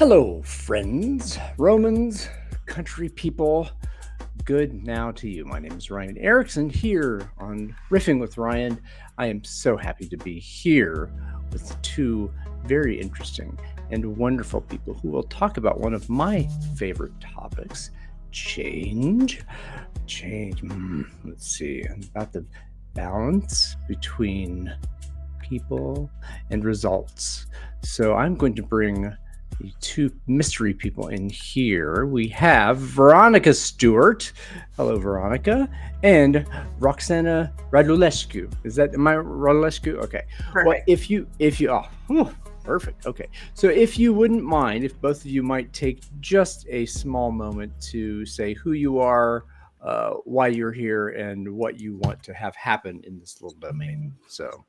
Hello, friends, Romans, country people. Good now to you. My name is Ryan Erickson here on Riffing with Ryan. I am so happy to be here with two very interesting and wonderful people who will talk about one of my favorite topics, change. Change. Let's see. About the balance between people and results. So I'm going to bring the two mystery people in here. We have Veronica Stewart. Hello, Veronica. And Roxana Radulescu. Am I Radulescu? Okay. Perfect. Well, perfect. Okay. So if you wouldn't mind, if both of you might take just a small moment to say who you are, why you're here, and what you want to have happen in this little domain. So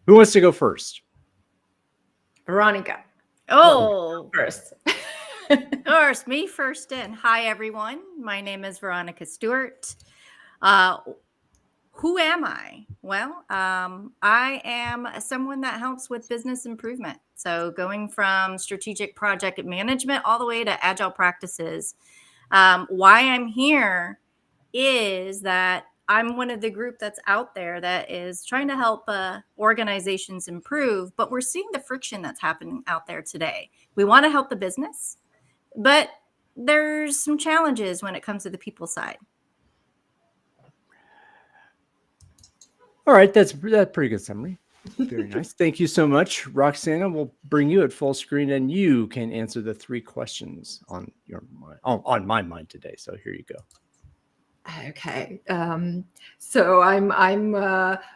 who wants to go first? Veronica. Oh, First. first, me first in. Hi, everyone. My name is Veronica Stewart. Who am I? Well, I am someone that helps with business improvement. So going from strategic project management all the way to agile practices. Why I'm here is that I'm one of the group that's out there that is trying to help organizations improve, but we're seeing the friction that's happening out there today. We want to help the business, but there's some challenges when it comes to the people side. All right, that's pretty good summary. Very nice. Thank you so much. Roxana, we'll bring you at full screen and you can answer the three questions on your mind, on my mind today. So here you go. Okay. So I'm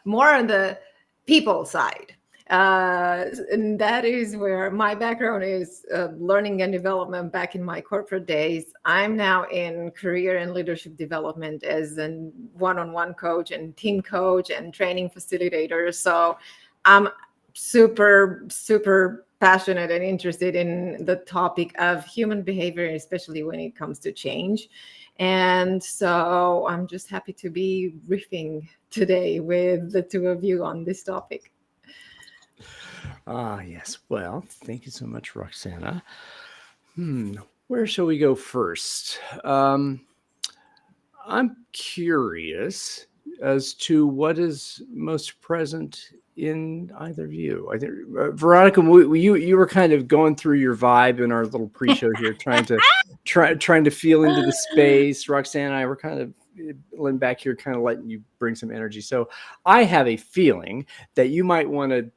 more on the people side. And that is where my background is learning and development back in my corporate days. I'm now in career and leadership development as a one-on-one coach and team coach and training facilitator. So I'm super, super passionate and interested in the topic of human behavior, especially when it comes to change. And so I'm just happy to be riffing today with the two of you on this topic. Yes. Well, thank you so much, Roxana. Where shall we go first? I'm curious as to what is most present in either of you. I think Veronica, you were kind of going through your vibe in our little pre-show here, trying to feel into the space. Roxana and I were kind of laying back here, kind of letting you bring some energy. So I have a feeling that you might want to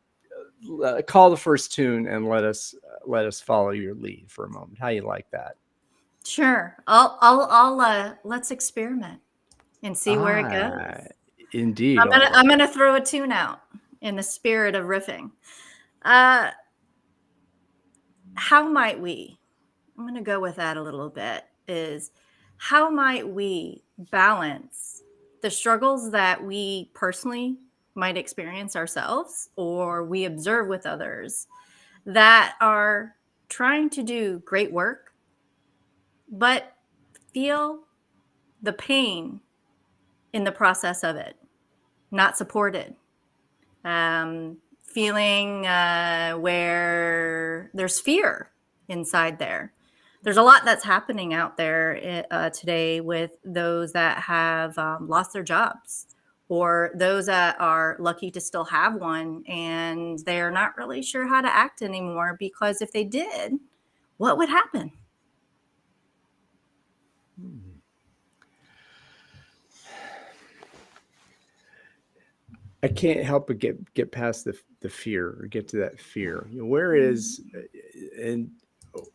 call the first tune and let us follow your lead for a moment. How you like that? Sure. I'll let's experiment and see where it goes. Indeed. I'm gonna throw a tune out in the spirit of riffing. How might we? I'm gonna go with that a little bit. Is how might we balance the struggles that we personally might experience ourselves or we observe with others that are trying to do great work, but feel the pain in the process of it, not supported, feeling where there's fear inside there. There's a lot that's happening out there today with those that have lost their jobs or those that are lucky to still have one and they're not really sure how to act anymore because if they did, what would happen? I can't help but get past the fear or get to that fear. Where is and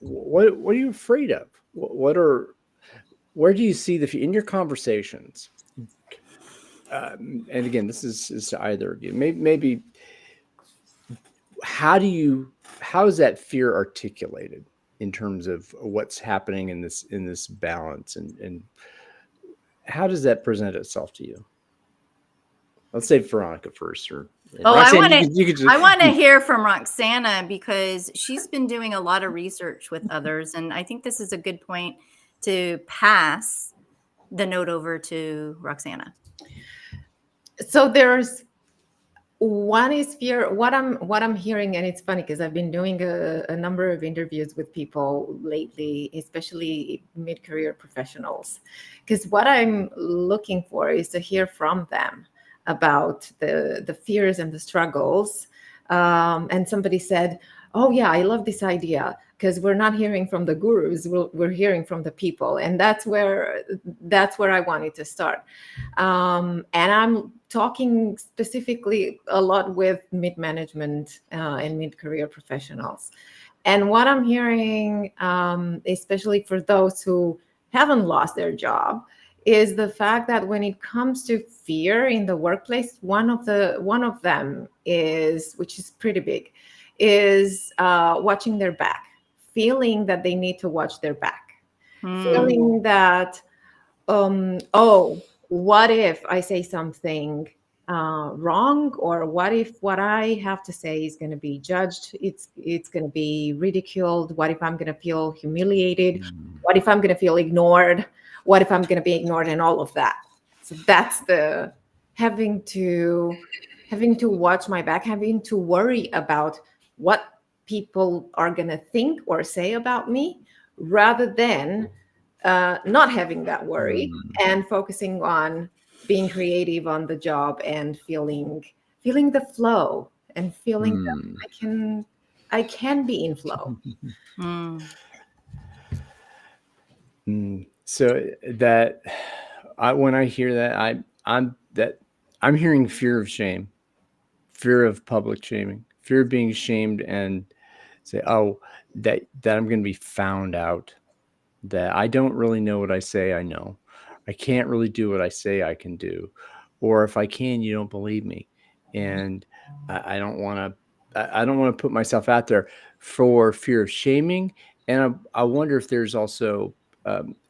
what are you afraid of? Where do you see the fear in your conversations? And again, this is to either of you. Maybe how is that fear articulated in terms of what's happening in this balance and how does that present itself to you? Let's say Veronica first, or Roxana, I want to hear from Roxana because she's been doing a lot of research with others, and I think this is a good point to pass the note over to Roxana. So there's One is fear. What I'm hearing, and it's funny because I've been doing a number of interviews with people lately, especially mid-career professionals, because what I'm looking for is to hear from them about the fears and the struggles. And somebody said, "Oh yeah, I love this idea because we're not hearing from the gurus; we're hearing from the people," and that's where I wanted to start. And I'm talking specifically a lot with mid management and mid career professionals. And what I'm hearing, especially for those who haven't lost their job, is the fact that when it comes to fear in the workplace, one of them is, which is pretty big, is watching their back, feeling that they need to watch their back, feeling that oh, what if I say something wrong, or what if what I have to say is going to be judged? It's going to be ridiculed. What if I'm going to feel humiliated? What if I'm going to feel ignored? What if I'm going to be ignored, and all of that? So that's the having to having to watch my back, having to worry about what people are going to think or say about me, rather than not having that worry and focusing on being creative on the job and feeling the flow and feeling that I can be in flow. So that when I hear that, I'm hearing fear of shame, fear of public shaming, fear of being shamed, and say, oh, that I'm going to be found out, that I don't really know what I say I know. I can't really do what I say I can do. Or if I can, you don't believe me. And I don't want to, I don't want to put myself out there for fear of shaming. And I wonder if there's also,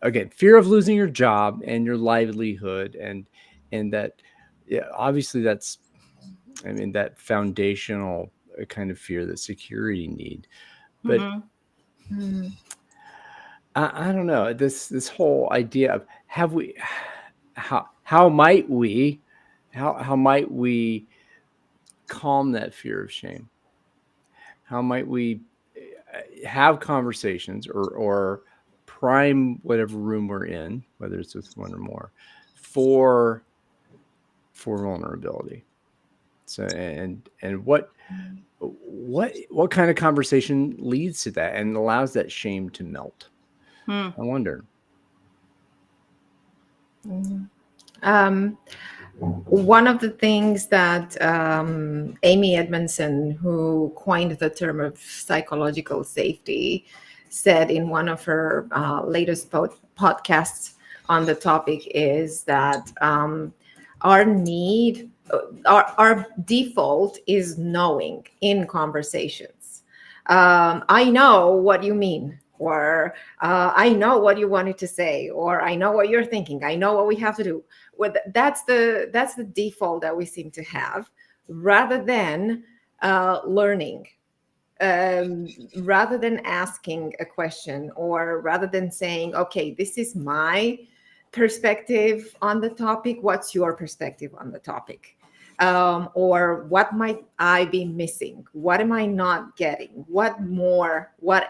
again, fear of losing your job and your livelihood. And that, yeah, obviously that's, I mean, that foundational kind of fear, that security need. But I don't know, this whole idea of how might we calm that fear of shame? How might we have conversations or prime whatever room we're in, whether it's with one or more, for vulnerability? So and what kind of conversation leads to that and allows that shame to melt? I wonder. One of the things that Amy Edmondson, who coined the term of psychological safety, said in one of her latest podcasts on the topic is that our need, our default is knowing in conversations. I know what you mean, or I know what you wanted to say, or I know what you're thinking. I know what we have to do. Well, that's the default that we seem to have, rather than learning, rather than asking a question, or rather than saying, okay, this is my perspective on the topic. What's your perspective on the topic? Or what might I be missing? What am I not getting? What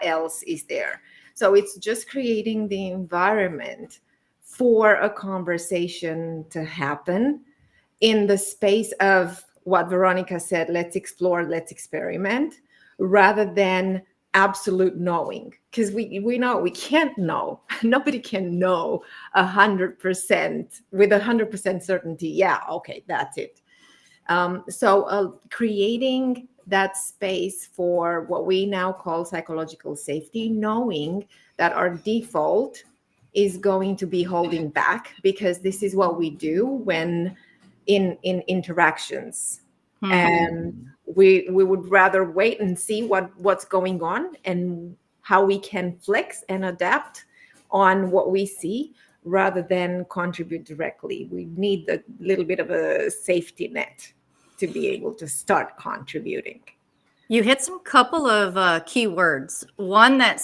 else is there? So it's just creating the environment for a conversation to happen in the space of what Veronica said, let's explore, let's experiment, rather than absolute knowing. Because we know we can't know. Nobody can know 100% with 100% certainty. Yeah, okay, that's it. So creating that space for what we now call psychological safety, knowing that our default is going to be holding back, because this is what we do when in interactions. And we would rather wait and see what's going on and how we can flex and adapt on what we see, rather than contribute directly. We need a little bit of a safety net to be able to start contributing. You hit some couple of key words. One that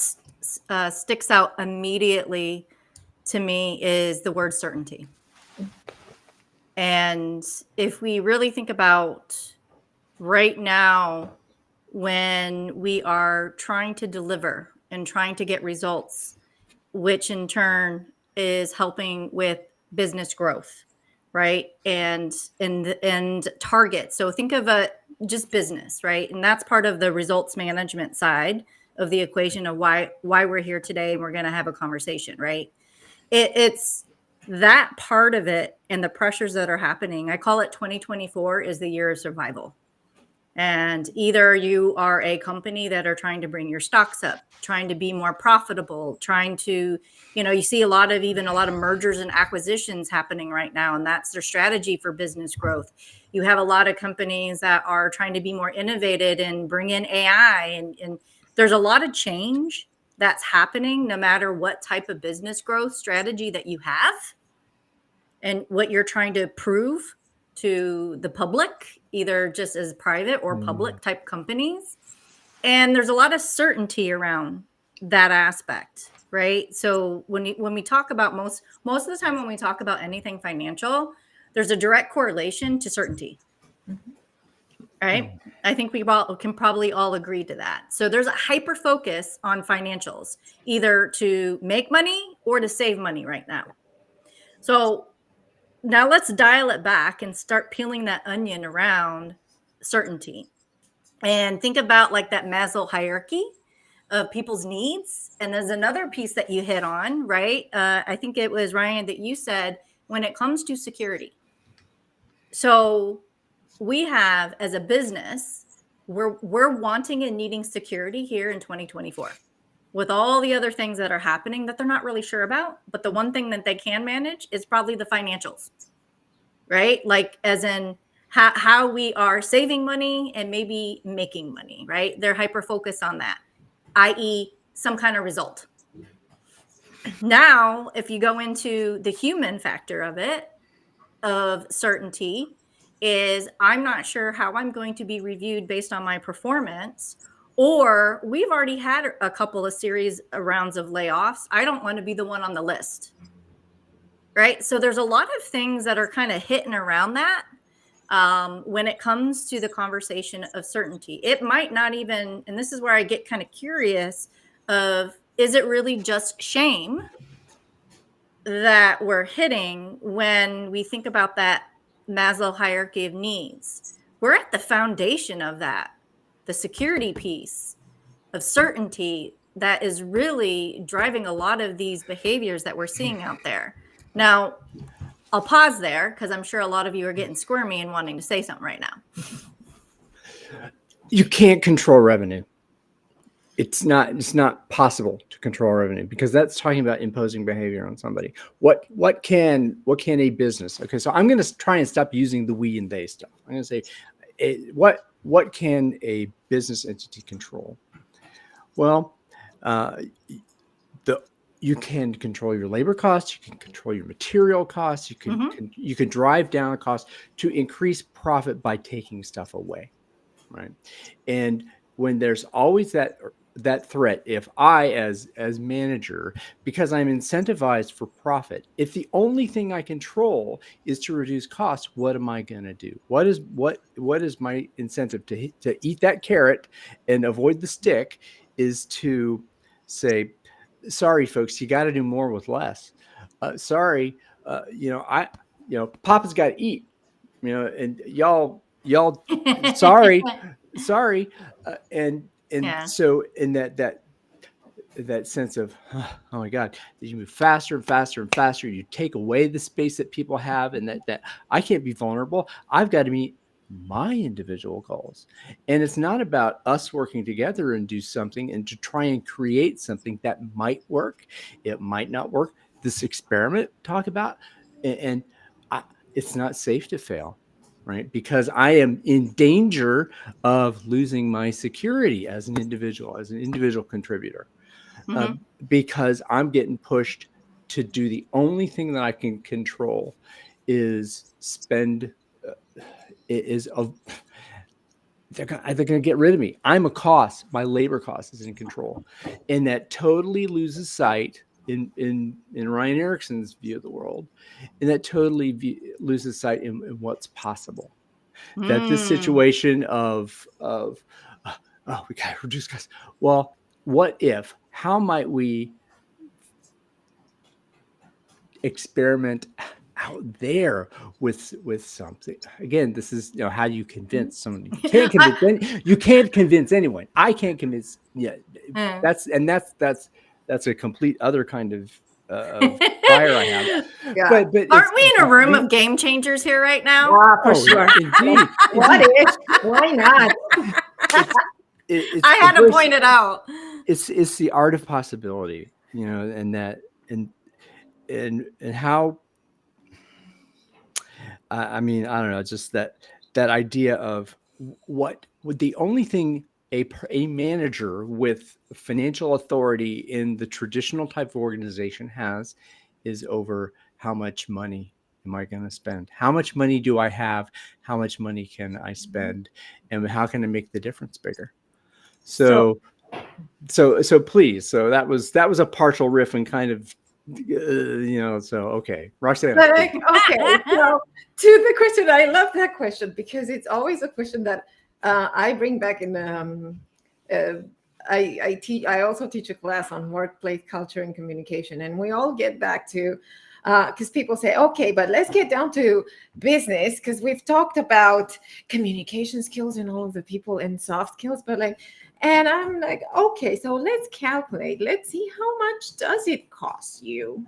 sticks out immediately to me is the word certainty. And if we really think about right now, when we are trying to deliver and trying to get results, which in turn is helping with business growth, right? And targets. So think of just business, right? And that's part of the results management side of the equation of why we're here today and we're going to have a conversation, right? It's that part of it and the pressures that are happening. I call it 2024 is the year of survival. And either you are a company that are trying to bring your stocks up, trying to be more profitable, trying to, you see a lot of mergers and acquisitions happening right now, and that's their strategy for business growth. You have a lot of companies that are trying to be more innovative and bring in AI, and there's a lot of change that's happening no matter what type of business growth strategy that you have and what you're trying to prove to the public, either just as private or public type companies. And there's a lot of certainty around that aspect, right? So when we talk about most of the time when we talk about anything financial, there's a direct correlation to certainty. Right? I think we can probably all agree to that. So there's a hyper focus on financials, either to make money or to save money right now. So now let's dial it back and start peeling that onion around certainty and think about like that Maslow hierarchy of people's needs. And there's another piece that you hit on, right? I think it was Ryan that you said when it comes to security. So we have, as a business, we're wanting and needing security here in 2024 with all the other things that are happening that they're not really sure about. But the one thing that they can manage is probably the financials, right? Like as in how we are saving money and maybe making money, right? They're hyper focused on that, i.e. some kind of result. Now, if you go into the human factor of it, of certainty, is I'm not sure how I'm going to be reviewed based on my performance, or we've already had a couple of series of rounds of layoffs. I don't want to be the one on the list, right? So there's a lot of things that are kind of hitting around that when it comes to the conversation of certainty. It might not even, and this is where I get kind of curious of, is it really just shame that we're hitting when we think about that Maslow hierarchy of needs? We're at the foundation of that, the security piece of certainty that is really driving a lot of these behaviors that we're seeing out there. Now, I'll pause there because I'm sure a lot of you are getting squirmy and wanting to say something right now. You can't control revenue. It's not possible to control revenue because that's talking about imposing behavior on somebody. What can a business? Okay, so I'm going to try and stop using the we and they stuff. I'm going to say, what can a business entity control? Well, you can control your labor costs. You can control your material costs. You can drive down the cost to increase profit by taking stuff away, right? And when there's always that threat, if I as manager, because I'm incentivized for profit, if the only thing I control is to reduce costs, what am I going to do? What is my incentive to eat that carrot and avoid the stick? Is to say, sorry, folks, you got to do more with less. Sorry, Papa's got to eat. And y'all, sorry, and Yeah. so in that sense of, oh my God, you move faster and faster and faster. You take away the space that people have, and that I can't be vulnerable. I've got to meet my individual goals. And it's not about us working together and do something and to try and create something that might work. It might not work. This experiment talk about, and it's not safe to fail, right? Because I am in danger of losing my security as an individual contributor, because I'm getting pushed to do the only thing that I can control is spend. They're going to get rid of me. I'm a cost. My labor cost is in control, and that totally loses sight in Ryan Erickson's view of the world, and that totally loses sight in what's possible. that this situation of oh, we got to reduce costs. Well, what if? How might we experiment out there with something? Again, this is how do you convince someone? You can't convince anyone. I can't convince. Yeah, that's a complete other kind of fire I have. Yeah. But Aren't we in a room of game changers here right now? For sure. Indeed. What if? Why not? I had to point it out. It's the art of possibility, and that and how. I mean, I don't know, just that idea of what would the only thing a manager with financial authority in the traditional type of organization has is over how much money am I going to spend? How much money do I have? How much money can I spend? And how can I make the difference bigger? So please. So that was a partial riff and kind of, so, okay. Roxana. Okay. So to the question, I love that question because it's always a question that I bring back in, I also teach a class on workplace culture and communication, and we all get back to, because people say, okay, but let's get down to business because we've talked about communication skills and all of the people and soft skills, but and I'm like, okay, so let's calculate. Let's see how much does it cost you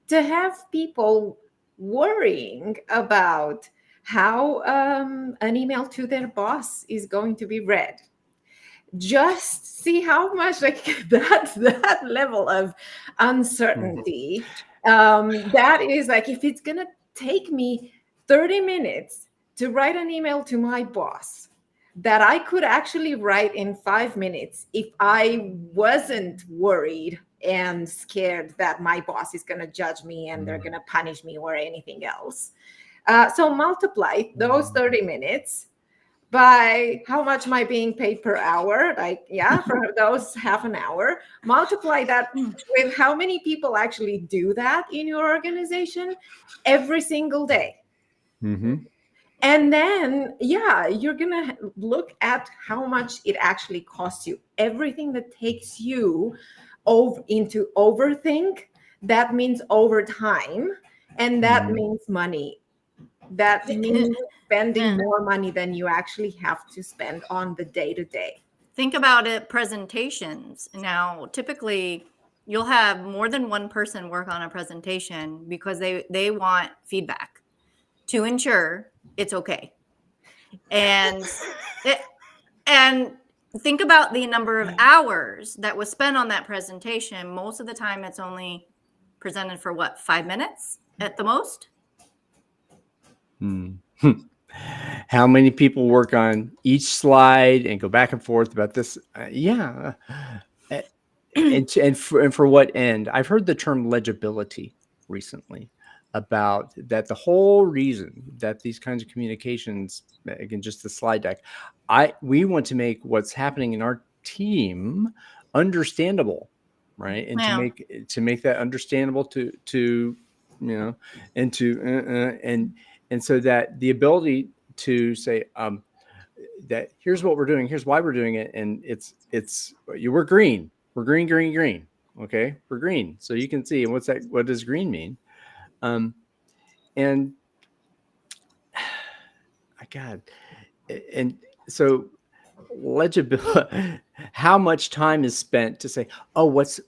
to have people worrying about how an email to their boss is going to be read. Just see how much that level of uncertainty. That is if it's going to take me 30 minutes to write an email to my boss that I could actually write in 5 minutes if I wasn't worried and scared that my boss is going to judge me and they're going to punish me or anything else. So multiply those 30 minutes by how much am I being paid per hour? For those half an hour, multiply that with how many people actually do that in your organization every single day. Mm-hmm. And then, you're going to look at how much it actually costs you. Everything that takes you into overthink, that means overtime, and that means money. That means spending more money than you actually have to spend on the day-to-day. Think about it, presentations. Now, typically, you'll have more than one person work on a presentation because they want feedback to ensure it's okay. And think about the number of hours that was spent on that presentation. Most of the time, it's only presented for 5 minutes at the most. How many people work on each slide and go back and forth about this? And for what end? I've heard the term legibility recently about that. The whole reason that these kinds of communications, again, just the slide deck, we want to make what's happening in our team understandable, right? And to make that understandable to and so that the ability to say that here's what we're doing, here's why we're doing it, and we're green. We're green. Okay, we're green. So you can see, and what does green mean? And God, and so legibility. How much time is spent to say, oh, what's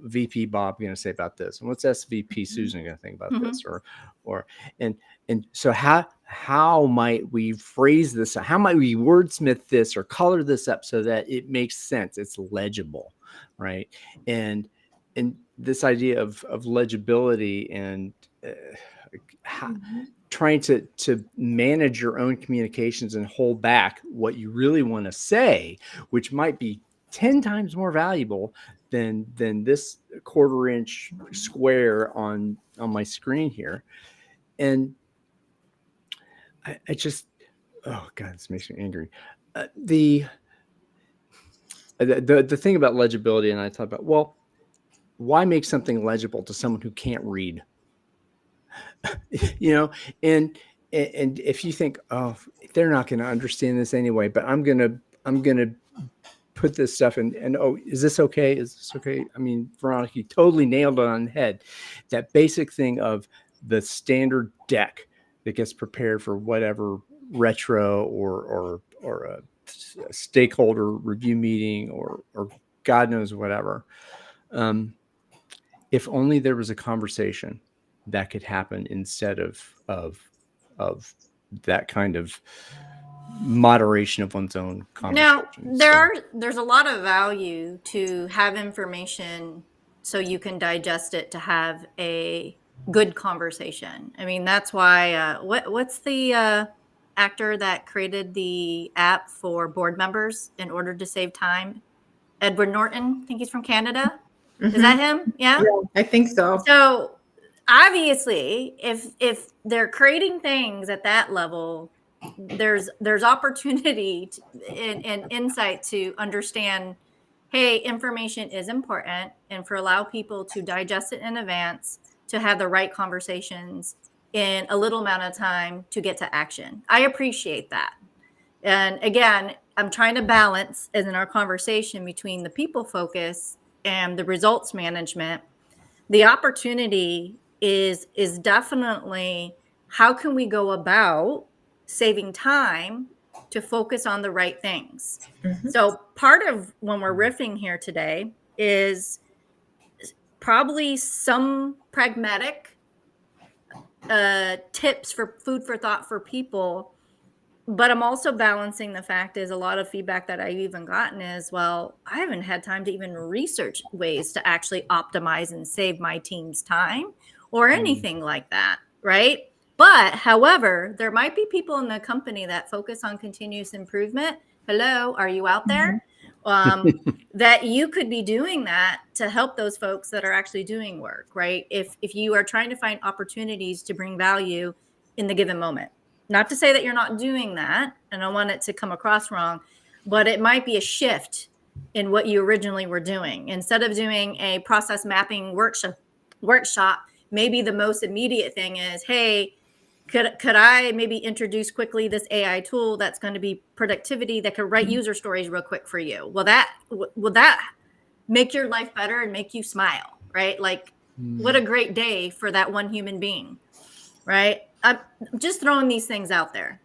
VP Bob going to say about this, and what's SVP Susan going to think about this, and so how might we phrase this? How might we wordsmith this or color this up so that it makes sense? It's legible, right? And this idea of legibility and trying to manage your own communications and hold back what you really want to say, which might be 10 times more valuable than this 1/4 inch square on my screen here. And I just, oh God, this makes me angry. The thing about legibility, and I thought about, well, why make something legible to someone who can't read? you know, and if you think, oh, they're not going to understand this anyway, but I'm gonna put this stuff in, and oh, is this okay? Is this okay? I mean, Veronica, you totally nailed it on the head. That basic thing of the standard deck that gets prepared for whatever retro or a stakeholder review meeting or God knows whatever. If only there was a conversation that could happen instead of that kind of moderation of one's own Now, conversation. there's a lot of value to have information so you can digest it to have a good conversation. I mean, that's why what's the actor that created the app for board members in order to save time? Edward Norton, I think he's from Canada. Is that him? Yeah. Yeah, I think so. So obviously, if they're creating things at that level, there's opportunity and insight to understand, hey, information is important, and for allow people to digest it in advance, to have the right conversations in a little amount of time to get to action. I appreciate that. And again, I'm trying to balance as in our conversation between the people focus and the results management. The opportunity is definitely how can we go about saving time to focus on the right things. So part of when we're riffing here today is probably some pragmatic tips for food for thought for people. But I'm also balancing the fact is a lot of feedback that I've even gotten is, well, I haven't had time to even research ways to actually optimize and save my team's time or anything like that, right? But however, there might be people in the company that focus on continuous improvement. Hello, are you out there? That you could be doing that to help those folks that are actually doing work, right? If you are trying to find opportunities to bring value in the given moment. Not to say that you're not doing that, and I don't want it to come across wrong, but it might be a shift in what you originally were doing. Instead of doing a process mapping workshop, maybe the most immediate thing is, hey, could I maybe introduce quickly this AI tool that's going to be productivity that could write user stories real quick for you? Will that make your life better and make you smile, right? Like, what a great day for that one human being, right? I'm just throwing these things out there.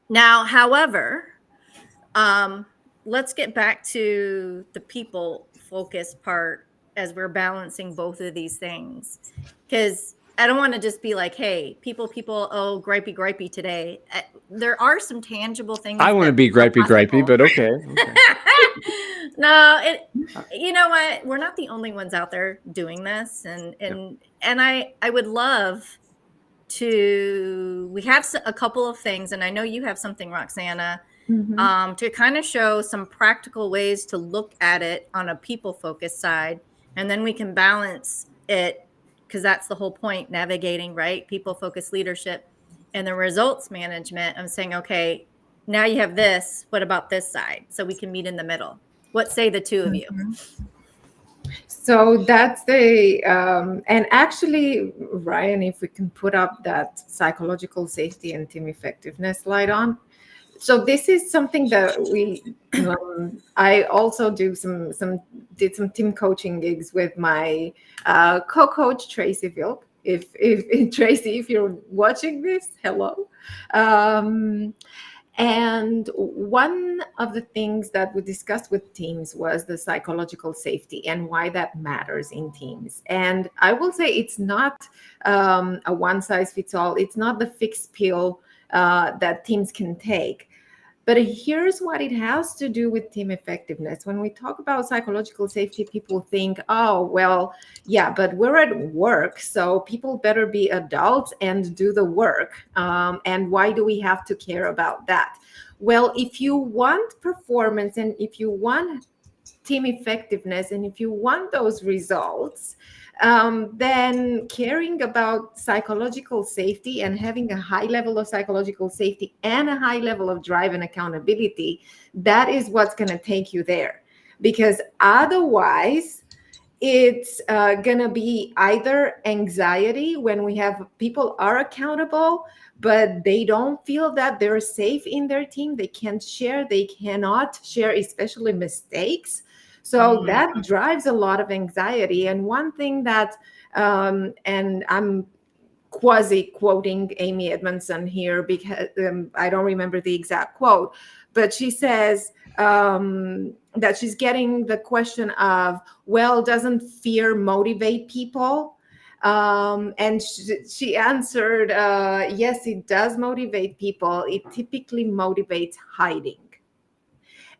Now, however, let's get back to the people focused part as we're balancing both of these things. Because I don't want to just be like, hey, people, oh, gripey today. There are some tangible things. I want to be gripey, but okay. No, you know what? We're not the only ones out there doing this. And I would love we have a couple of things, and I know you have something, Roxana, to kind of show some practical ways to look at it on a people focused side. And then we can balance it, because that's the whole point, navigating, right? People focused leadership and the results management of saying, okay, now you have this, what about this side? So we can meet in the middle. What say the two of you? So that's and actually, Ryan, if we can put up that psychological safety and team effectiveness slide on. So this is something that I also did some team coaching gigs with my co-coach Tracy Vilk. If Tracy, if you're watching this, hello. And one of the things that we discussed with teams was the psychological safety and why that matters in teams. And I will say it's not a one size fits all. It's not the fixed pill that teams can take. But here's what it has to do with team effectiveness. When we talk about psychological safety, people think, oh, well, yeah, but we're at work, so people better be adults and do the work. And why do we have to care about that? Well, if you want performance and if you want team effectiveness and if you want those results, then caring about psychological safety and having a high level of psychological safety and a high level of drive and accountability, that is what's going to take you there. Because otherwise, it's gonna be either anxiety when we have people are accountable, but they don't feel that they're safe in their team. They can't share, they cannot share, especially mistakes. So that drives a lot of anxiety. And one thing that, and I'm quasi quoting Amy Edmondson here because I don't remember the exact quote, but she says that she's getting the question of, well, doesn't fear motivate people? And she answered, yes, it does motivate people. It typically motivates hiding.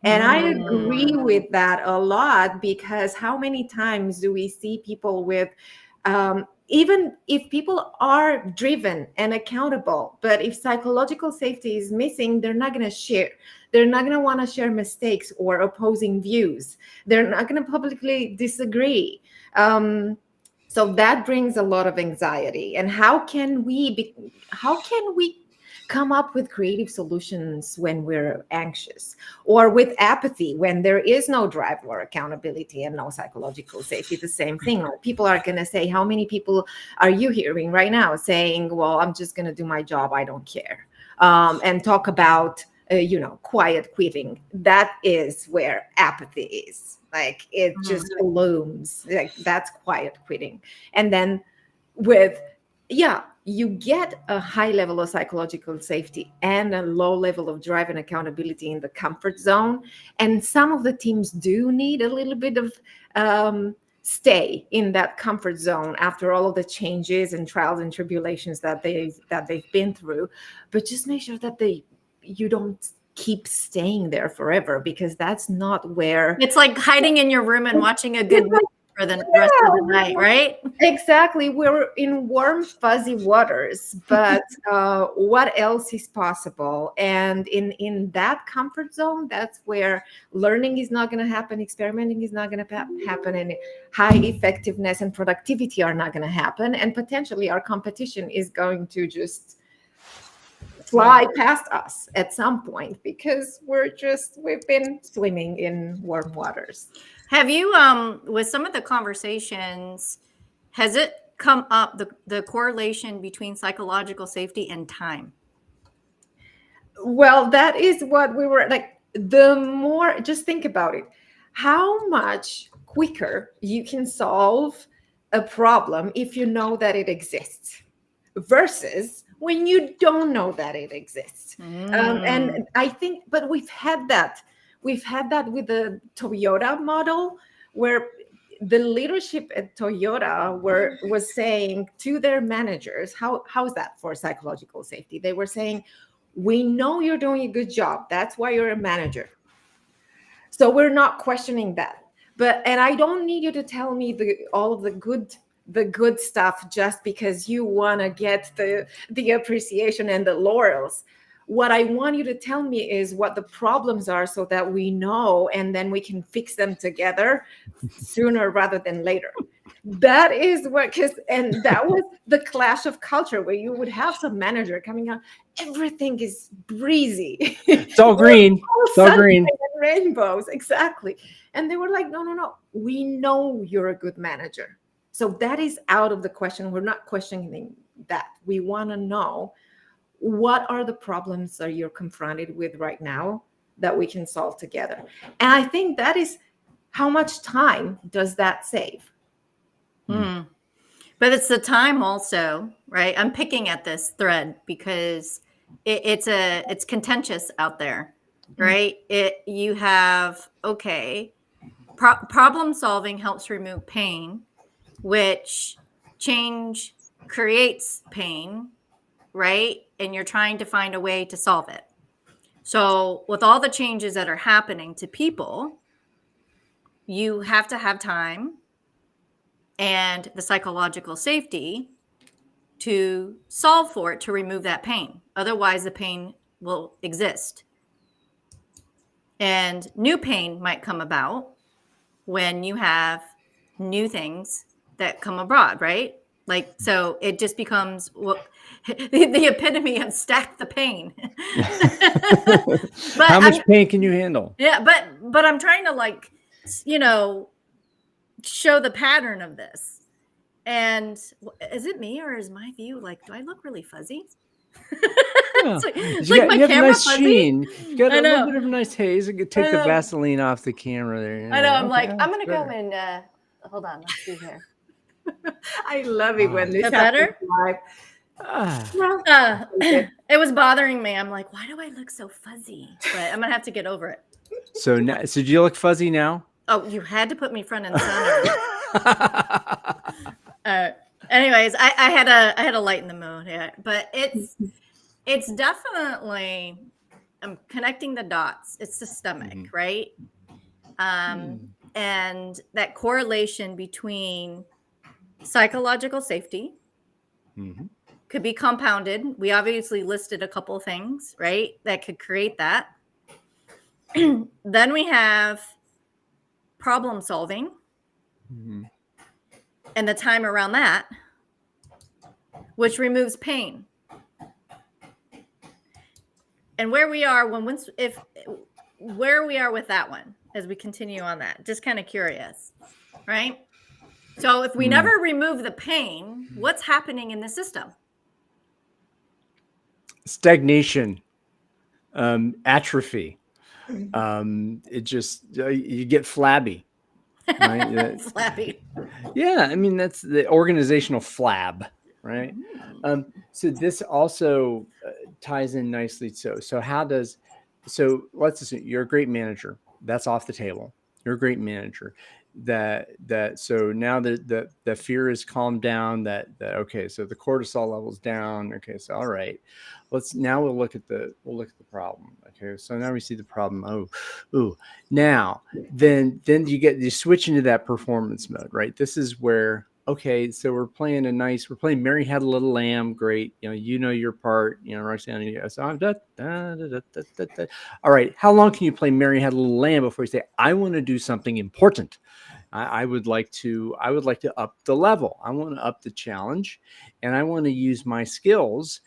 And I agree with that a lot, because how many times do we see people with, even if people are driven and accountable, but if psychological safety is missing, they're not going to share. They're not going to want to share mistakes or opposing views. They're not going to publicly disagree. So that brings a lot of anxiety. And how can we come up with creative solutions when we're anxious, or with apathy when there is no drive or accountability and no psychological safety? The same thing. People are going to say, how many people are you hearing right now saying, well, I'm just going to do my job, I don't care, and talk about quiet quitting? That is where apathy is. Like, it just blooms. Like, that's quiet quitting. And then you get a high level of psychological safety and a low level of drive and accountability in the comfort zone. And some of the teams do need a little bit of stay in that comfort zone after all of the changes and trials and tribulations that they've been through. But just make sure that you don't keep staying there forever, because that's not where It's like hiding in your room and watching a good movie for the rest of the night, right? Exactly. We're in warm, fuzzy waters, but what else is possible? And in that comfort zone, that's where learning is not going to happen, experimenting is not going to happen, and high effectiveness and productivity are not going to happen. And potentially our competition is going to just fly past us at some point, because we've been swimming in warm waters. Have you, with some of the conversations, has it come up, the correlation between psychological safety and time? Well, that is what we were like. The more, just think about it, how much quicker you can solve a problem if you know that it exists, versus when you don't know that it exists. And I think, but we've had that with the Toyota model, where the leadership at Toyota was saying to their managers, how's that for psychological safety? They were saying, we know you're doing a good job. That's why you're a manager. So we're not questioning that. And I don't need you to tell me all of the good stuff just because you want to get the appreciation and the laurels. What I want you to tell me is what the problems are, so that we know, and then we can fix them together sooner rather than later. That is and that was the clash of culture, where you would have some manager coming out, everything is breezy. It's all green. It's all green. Rainbows, exactly. And they were like, no, we know you're a good manager. So that is out of the question. We're not questioning that. We want to know, what are the problems that you're confronted with right now that we can solve together? And I think that is, how much time does that save? But it's the time also, right? I'm picking at this thread because it's contentious out there, right? You have, problem solving helps remove pain, which change creates pain, right? And you're trying to find a way to solve it. So with all the changes that are happening to people, you have to have time and the psychological safety to solve for it, to remove that pain. Otherwise, the pain will exist. And new pain might come about when you have new things that come abroad, right? Like, so it just becomes the epitome of stack the pain. How much pain can you handle? Yeah, but I'm trying to, like, show the pattern of this. And is it me or is my view like, do I look really fuzzy? Yeah. It's like my you have a camera nice fuzzy. sheen. You got I a little know. bit of a nice haze. You could take the Vaseline off the camera there. I know. I'm Okay, like, I'm that's gonna better. go and hold on. Let's see here. I love it when this Is that happens better? live. Ah, Well, It was bothering me. I'm like, why do I look so fuzzy? But I'm gonna have to get over it. so now, so do you look fuzzy now? Oh, you had to put me front and center. Anyways, I had to lighten the mood here, but it's definitely connecting the dots. It's systemic, right? And that correlation between psychological safety could be compounded. We obviously listed a couple things, right, that could create that. Then we have problem solving and the time around that, which removes pain. And where we are where we are with that one as we continue on that, just kind of curious, right? So if we never remove the pain, what's happening in the system? Stagnation, atrophy. It just you get flabby. Right? Flabby. Yeah, I mean that's the organizational flab, right? So this also ties in nicely. So let's assume you're a great manager. That's off the table. You're a great manager. So now the fear is calmed down. That okay. So the cortisol level's down. Okay. So all right. We'll look at the problem. Okay. So now we see the problem. Now then you switch into that performance mode, right? This is where, okay, so we're playing Mary Had a Little Lamb. Great. You know your part, Roxana. So I'm all right. How long can you play Mary Had a Little Lamb before you say, I want to do something important? I would like to up the level. I want to up the challenge, and I want to use my skills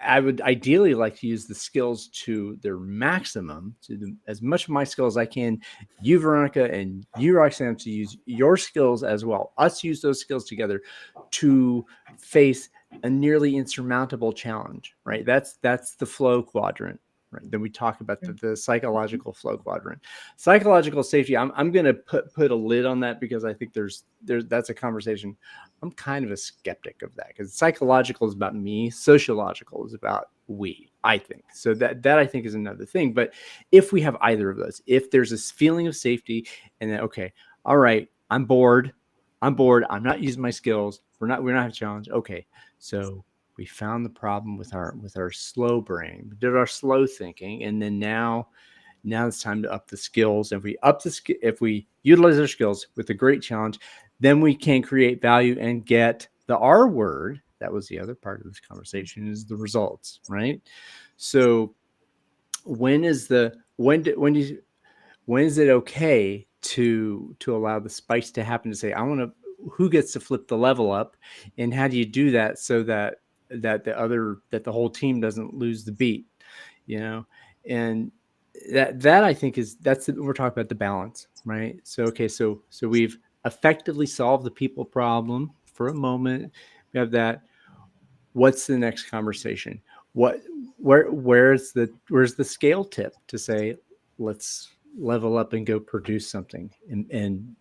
I would ideally like to use the skills to their maximum, as much of my skills as I can. You, Veronica, and you, Roxana, to use your skills as well. Us use those skills together to face a nearly insurmountable challenge, right? That's the flow quadrant. Right. Then we talk about the psychological flow quadrant. Psychological safety, I'm going to put a lid on that because I think that's a conversation. I'm kind of a skeptic of that because psychological is about me. Sociological is about we, I think. So that I think is another thing. But if we have either of those, if there's this feeling of safety and then, okay, all right, I'm bored. I'm not using my skills. We're not having a challenge. Okay. So we found the problem with our slow brain. We did our slow thinking, and then now it's time to up the skills. If we utilize our skills with a great challenge, then we can create value and get the R word. That was the other part of this conversation, is the results, right? So when is it okay to allow the spikes to happen, to say, who gets to flip the level up, and how do you do that so that the whole team doesn't lose the beat, and that I think we're talking about the balance, right? So, okay, so we've effectively solved the people problem for a moment. We have that. What's the next conversation? Where's the scale tip to say, let's level up and go produce something and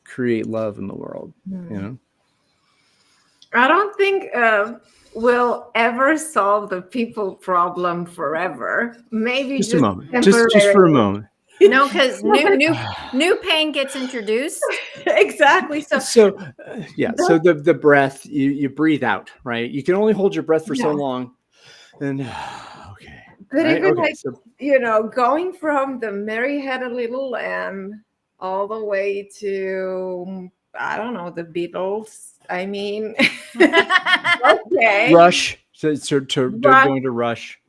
create love in the world, I don't think we'll ever solve the people problem forever. Maybe just a moment, just temporarily. for a moment. No, because new pain gets introduced. Exactly. So the breath, you breathe out, right? You can only hold your breath for so long. And okay. But right? even Okay, going from the Mary Had a Little Lamb all the way to, I don't know, the Beatles. I mean, okay. Rush. So going to Rush.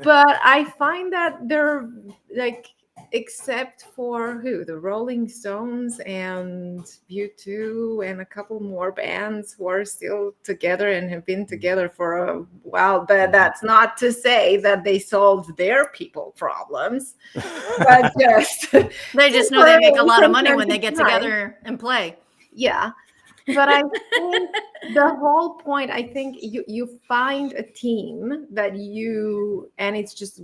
But I find that they're like except for who? The Rolling Stones and U2 and a couple more bands who are still together and have been together for a while. But that's not to say that they solved their people problems. But just They just know they make a lot of from money time when to they get time. together and play. Yeah. But I think the whole point, I think you find a team that and it's just,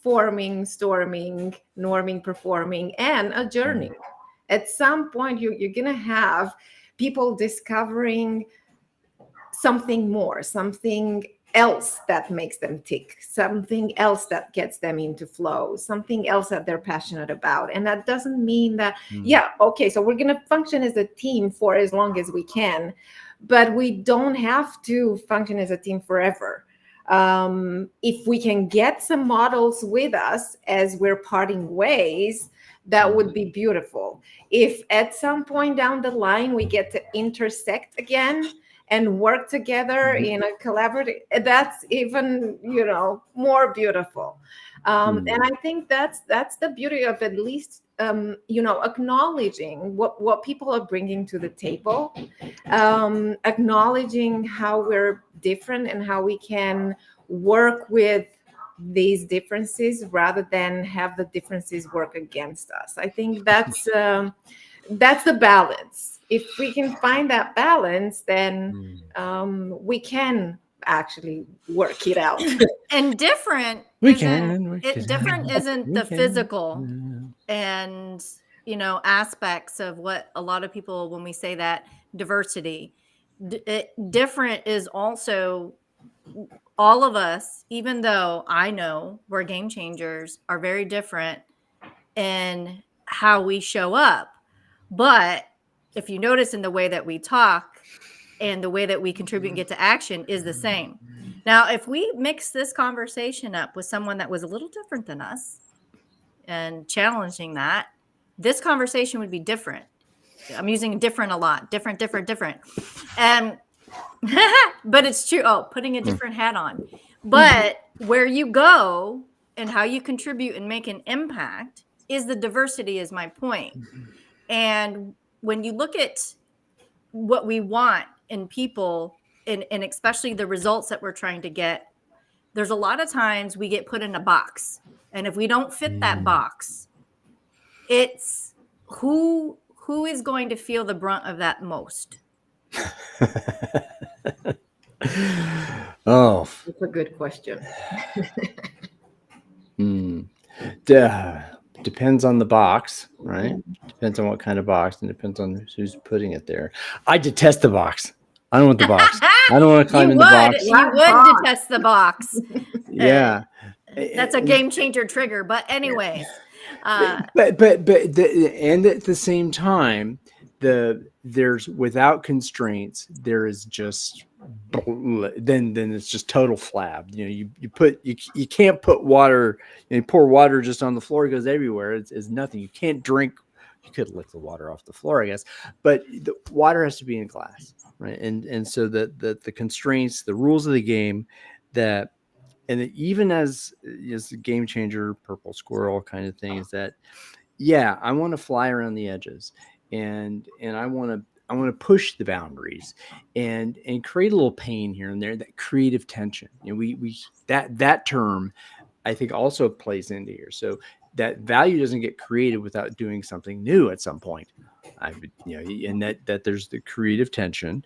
forming, storming, norming, performing, and a journey. At some point, you're going to have people discovering something more, something else that makes them tick, something else that gets them into flow, something else that they're passionate about. And that doesn't mean that, so we're going to function as a team for as long as we can, but we don't have to function as a team forever. If we can get some models with us as we're parting ways, that would be beautiful. If at some point down the line we get to intersect again and work together in a collaborative, that's even, more beautiful. And I think that's the beauty of at least, acknowledging what people are bringing to the table, acknowledging how we're different and how we can work with these differences rather than have the differences work against us. I think that's the balance. If we can find that balance, then we can actually work it out. And different isn't the physical and aspects of what a lot of people, when we say that diversity, different is also all of us, even though I know we're game changers, are very different in how we show up. But if you notice in the way that we talk and the way that we contribute and get to action is the same. Now, if we mix this conversation up with someone that was a little different than us and challenging that, this conversation would be different. I'm using different a lot. Different. And but it's true. Oh, putting a different hat on. But where you go and how you contribute and make an impact is the diversity, is my point. And when you look at what we want in people and especially the results that we're trying to get, there's a lot of times we get put in a box. And if we don't fit that box, it's who is going to feel the brunt of that most? Oh, That's a good question. Depends on the box, right? Depends on what kind of box, and depends on who's putting it there. I detest the box. I don't want the box. I don't want to climb in the box. You would detest the box. Yeah, that's a game changer trigger. But anyways, but and at the same time, there's without constraints, there is just then it's just total flab. You can't put water, you pour water just on the floor, it goes everywhere. It's nothing. You can't drink. You could lick the water off the floor, I guess, but the water has to be in a glass, right? And so the constraints, the rules of the game, and even as a game changer, purple squirrel kind of thing, is that I want to fly around the edges, and I want to push the boundaries and create a little pain here and there, that creative tension. We that term I think also plays into here. So that value doesn't get created without doing something new at some point. And that there's the creative tension,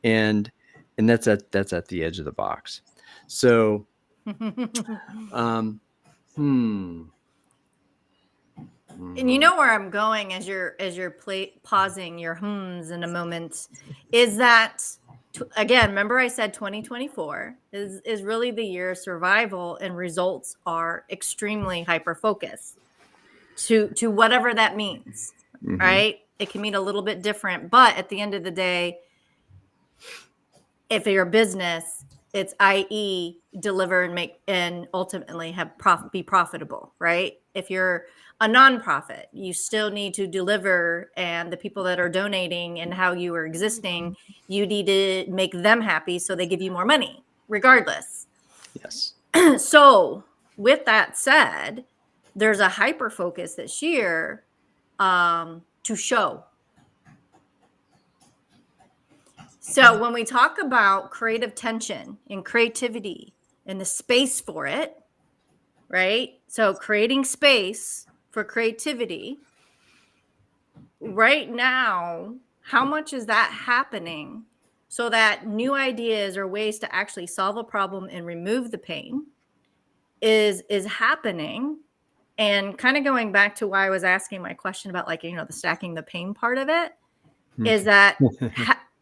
and that's at the edge of the box. So, and you know where I'm going as you're pausing your hums in a moment, is that again, remember I said 2024 is really the year of survival, and results are extremely hyper focused to whatever that means, right? It can mean a little bit different, but at the end of the day, if you're a business, it's i.e. deliver and make and ultimately be profitable, right? If you're a nonprofit, you still need to deliver, and the people that are donating and how you are existing, you need to make them happy so they give you more money, regardless. Yes. So with that said, there's a hyper focus this year to show. So when we talk about creative tension and creativity and the space for it, right? So creating space for creativity right now, how much is that happening so that new ideas or ways to actually solve a problem and remove the pain is happening? And kind of going back to why I was asking my question about, like, the stacking the pain part of it, is that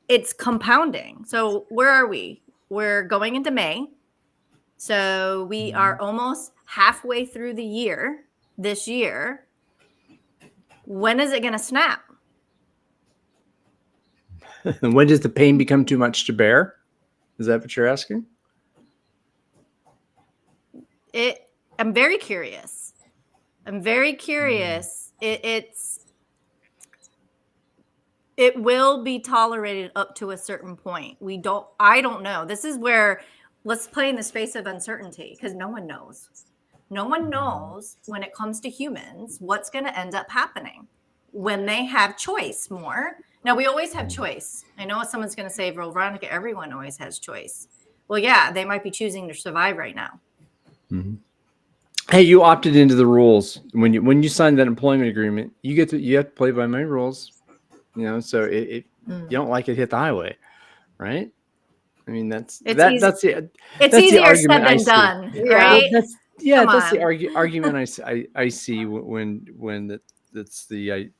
it's compounding. So where are we? We're going into May. So we are almost halfway through the year this year. When is it going to snap? When does the pain become too much to bear? Is that what you're asking? I'm very curious. It will be tolerated up to a certain point. I don't know. This is where let's play in the space of uncertainty, because no one knows. No one knows when it comes to humans what's going to end up happening when they have choice more. Now, we always have choice. I know someone's going to say, well, Veronica, everyone always has choice. Well, yeah, they might be choosing to survive right now. Mm-hmm. Hey, you opted into the rules when you signed that employment agreement. You have to play by my rules. So you don't like it, hit the highway, right? I mean, that's easier said than done, right? That's the argument I see when that's the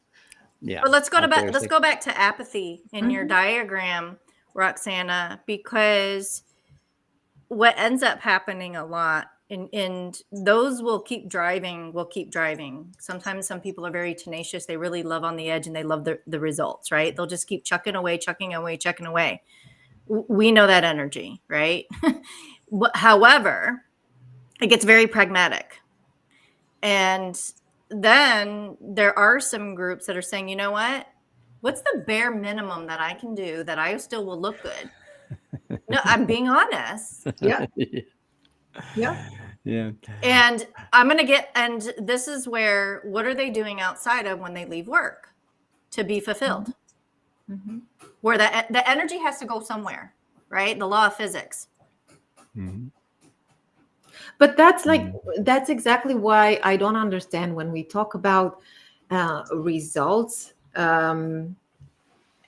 yeah. But let's go back to apathy in your diagram, Roxana, because what ends up happening a lot, and those will keep driving. Sometimes some people are very tenacious. They really love on the edge and they love the results, right? They'll just keep chucking away. We know that energy, right? However, it gets very pragmatic. And then there are some groups that are saying, you know what? What's the bare minimum that I can do that I still will look good? No, I'm being honest. Yeah. And I'm going to and this is where, what are they doing outside of when they leave work to be fulfilled? Mm-hmm. Where the energy has to go somewhere, right? The law of physics. Mm-hmm. But that's exactly why I don't understand when we talk about results,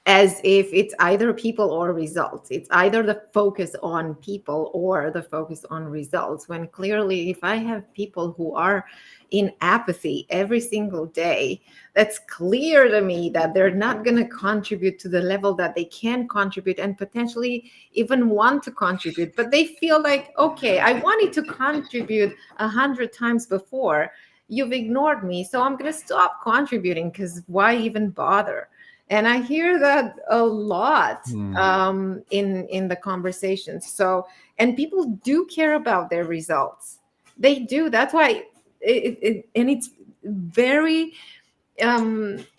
as if it's either people or results. It's either the focus on people or the focus on results, when clearly if I have people who are in apathy every single day, that's clear to me that they're not going to contribute to the level that they can contribute and potentially even want to contribute. But they feel like, okay, I wanted to contribute 100 times before. You've ignored me, so I'm going to stop contributing, because why even bother? And I hear that a lot in the conversations. So, and people do care about their results. They do. That's why it's very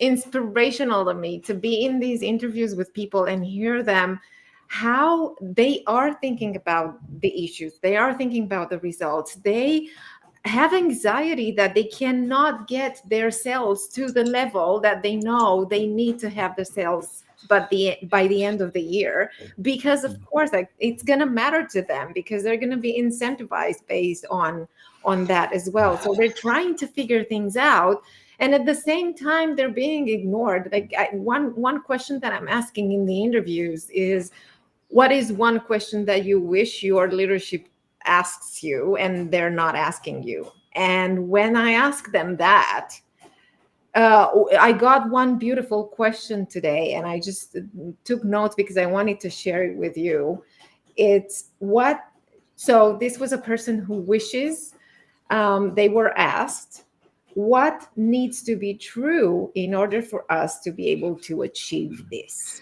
inspirational to me to be in these interviews with people and hear them, how they are thinking about the issues. They are thinking about the results. They have anxiety that they cannot get their sales to the level that they know they need to have the sales by the end of the year, because of course it's going to matter to them, because they're going to be incentivized based on that as well. So they're trying to figure things out, and at the same time they're being ignored. Like one question that I'm asking in the interviews is, what is one question that you wish your leadership asks you and they're not asking you? And when I ask them that, I got one beautiful question today, and I just took notes because I wanted to share it with you. So this was a person who wishes, they were asked, what needs to be true in order for us to be able to achieve this?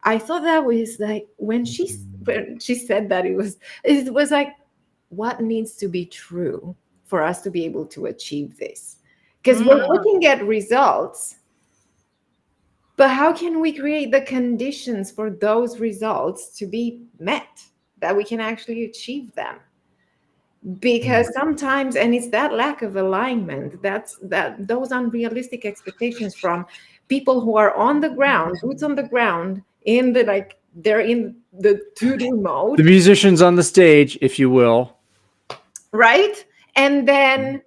I thought that was like, when she said that, it was like, what needs to be true for us to be able to achieve this? Because we're looking at results, but how can we create the conditions for those results to be met, that we can actually achieve them? because sometimes, and it's that lack of alignment, those unrealistic expectations from people who are on the ground, boots on the ground, in the like they're in the to-do mode, The musicians on the stage, if you will. right? And then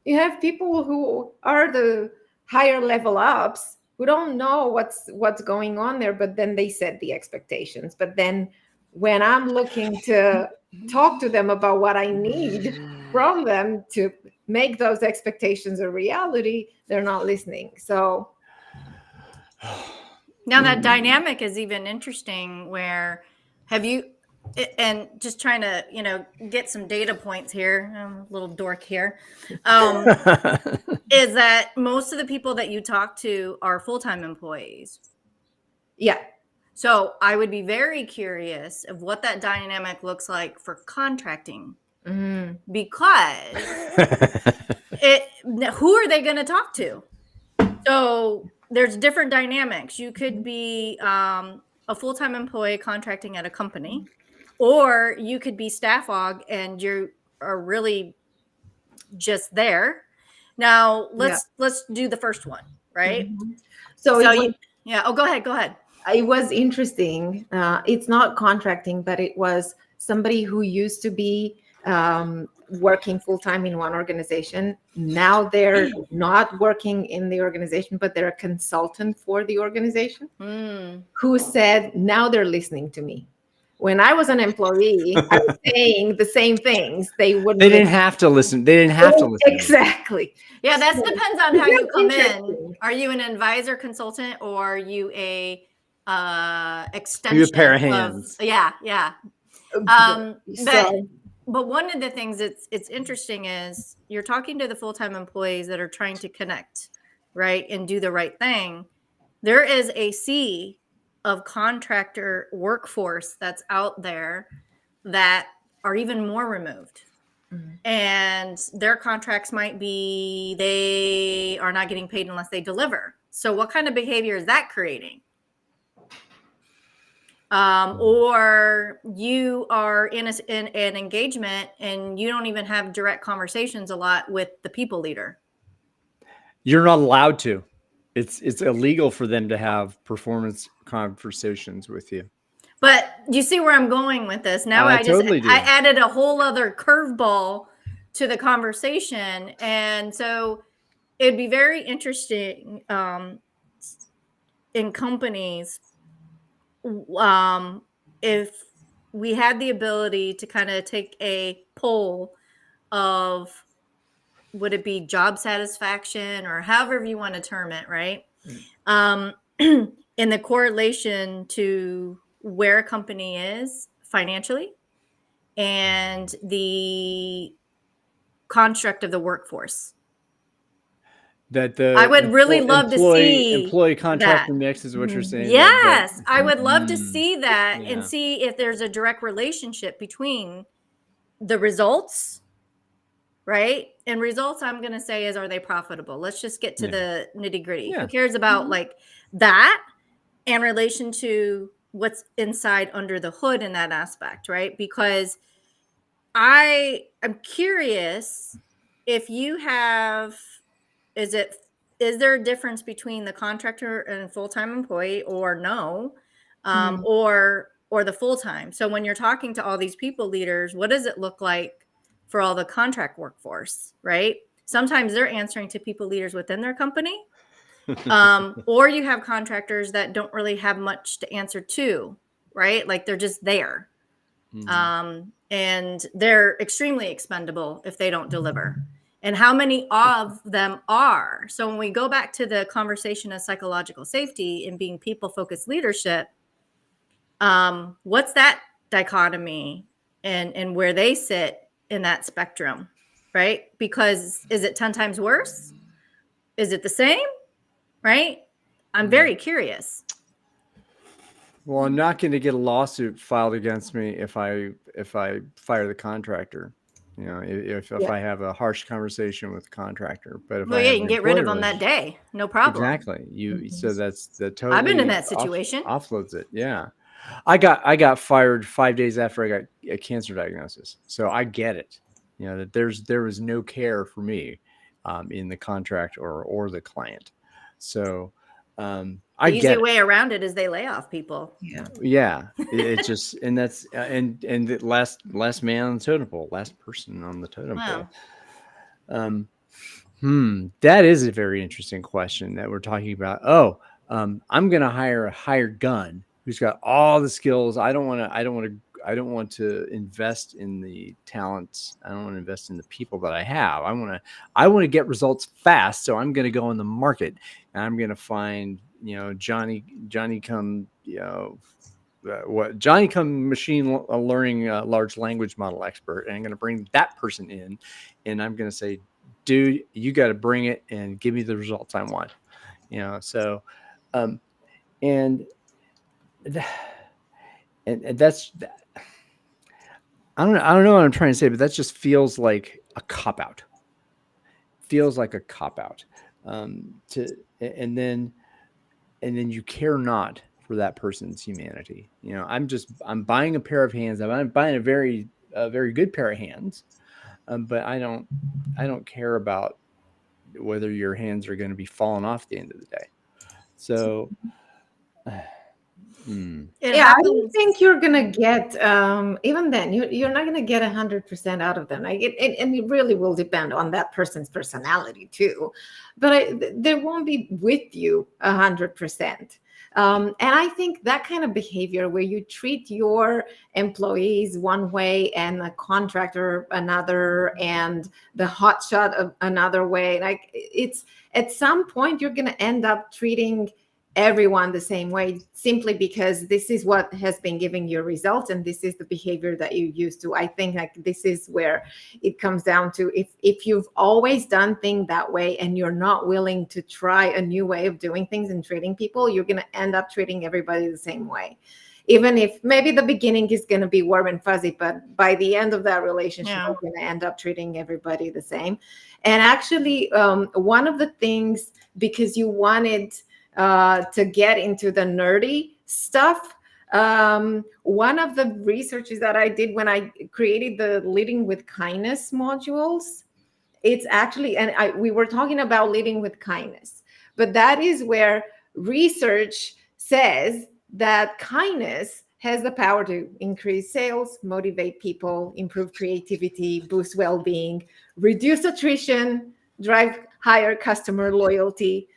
you have people who are the higher level ups who don't know what's going on there, but then they set the expectations. But then when I'm looking to talk to them about what I need from them to make those expectations a reality, they're not listening. So now that dynamic is even interesting where have you and just trying to get some data points here, I'm a little dork here, is that most of the people that you talk to are full-time employees. yeah. So I would be very curious of what that dynamic looks like for contracting, because who are they going to talk to? So there's different dynamics. You could be a full-time employee contracting at a company, or you could be staff aug and you are really just there. Now let's do the first one, right? So yeah. Oh, go ahead. It was interesting. It's not contracting, but it was somebody who used to be working full-time in one organization. Now they're not working in the organization, but they're a consultant for the organization, who said, now they're listening to me. When I was an employee, I was saying the same things. They didn't have to listen. They didn't have to listen. Exactly. Yeah, that depends on how you come in. Are you an advisor consultant, or are you a extension? You a pair of hands. Yeah. But one of the things it's interesting is you're talking to the full-time employees that are trying to connect, right, and do the right thing. There is a sea of contractor workforce that's out there that are even more removed. And their contracts might be they are not getting paid unless they deliver. So what kind of behavior is that creating? Or you are in an engagement and you don't even have direct conversations a lot with the people leader. You're not allowed to. It's illegal for them to have performance conversations with you. But you see where I'm going with this. Now I added a whole other curveball to the conversation. And so it'd be very interesting in companies if we had the ability to kind of take a poll of, would it be job satisfaction or however you want to term it, right? In the correlation to where a company is financially and the construct of the workforce. I would really love to see employee contractor mix is what you're saying. Yes, I would love to see that and see if there's a direct relationship between the results, right? And results, I'm going to say, is, are they profitable? Let's just get to the nitty gritty. Who cares about like that in relation to what's inside under the hood in that aspect, right? Because I am curious if you have, is there a difference between the contractor and full-time employee, or no, or the full-time? So when you're talking to all these people leaders, what does it look like for all the contract workforce, right? Sometimes they're answering to people leaders within their company, or you have contractors that don't really have much to answer to, right? Like they're just there. And they're extremely expendable if they don't deliver. And how many of them are? So when we go back to the conversation of psychological safety and being people-focused leadership, what's that dichotomy and where they sit in that spectrum, right? Because is it 10 times worse? Is it the same? Right? I'm very curious. Well, I'm not going to get a lawsuit filed against me if I fire the contractor. You know, if I have a harsh conversation with the contractor, but if you can get rid of them that day, no problem. Exactly. So that's the total. I've been in that situation. Offloads it. Yeah, I got fired 5 days after I got a cancer diagnosis, so I get it. that there was no care for me in the contract or the client. So I The get easy it. way around it is they lay off people. Yeah, it's just, and that's and the last man on the totem pole, last person on the totem Wow. pole. That is a very interesting question that we're talking about. Oh, I'm going to hire a hired gun who's got all the skills. I don't want to invest in the talents. I don't want to invest in the people that I have. I want to get results fast. So I'm going to go on the market and I'm going to find, Johnny come, Johnny come machine learning large language model expert. And I'm going to bring that person in and I'm going to say, dude, you got to bring it and give me the results I want. So, and that's, I don't know what I'm trying to say, but that just feels like a cop out. And then you care not for that person's humanity. I'm buying a pair of hands. I'm buying a very good pair of hands. But I don't care about whether your hands are going to be falling off at the end of the day. So, I don't think you're gonna get even then. You're not gonna get 100% out of them. Like and it really will depend on that person's personality too. But they won't be with you 100%. And I think that kind of behavior where you treat your employees one way and the contractor another and the hotshot of another way, like it's at some point you're going to end up treating everyone the same way simply because this is what has been giving you results and this is the behavior that you used to. I think like this is where it comes down to if you've always done things that way and you're not willing to try a new way of doing things and treating people, you're going to end up treating everybody the same way. Even if maybe the beginning is going to be warm and fuzzy, but by the end of that relationship, you're going to end up treating everybody the same. And actually, one of the things, because you wanted to get into the nerdy stuff. One of the researches that I did when I created the Leading with Kindness modules, it's actually, and we were talking about leading with kindness, but that is where research says that kindness has the power to increase sales, motivate people, improve creativity, boost well-being, reduce attrition, drive higher customer loyalty,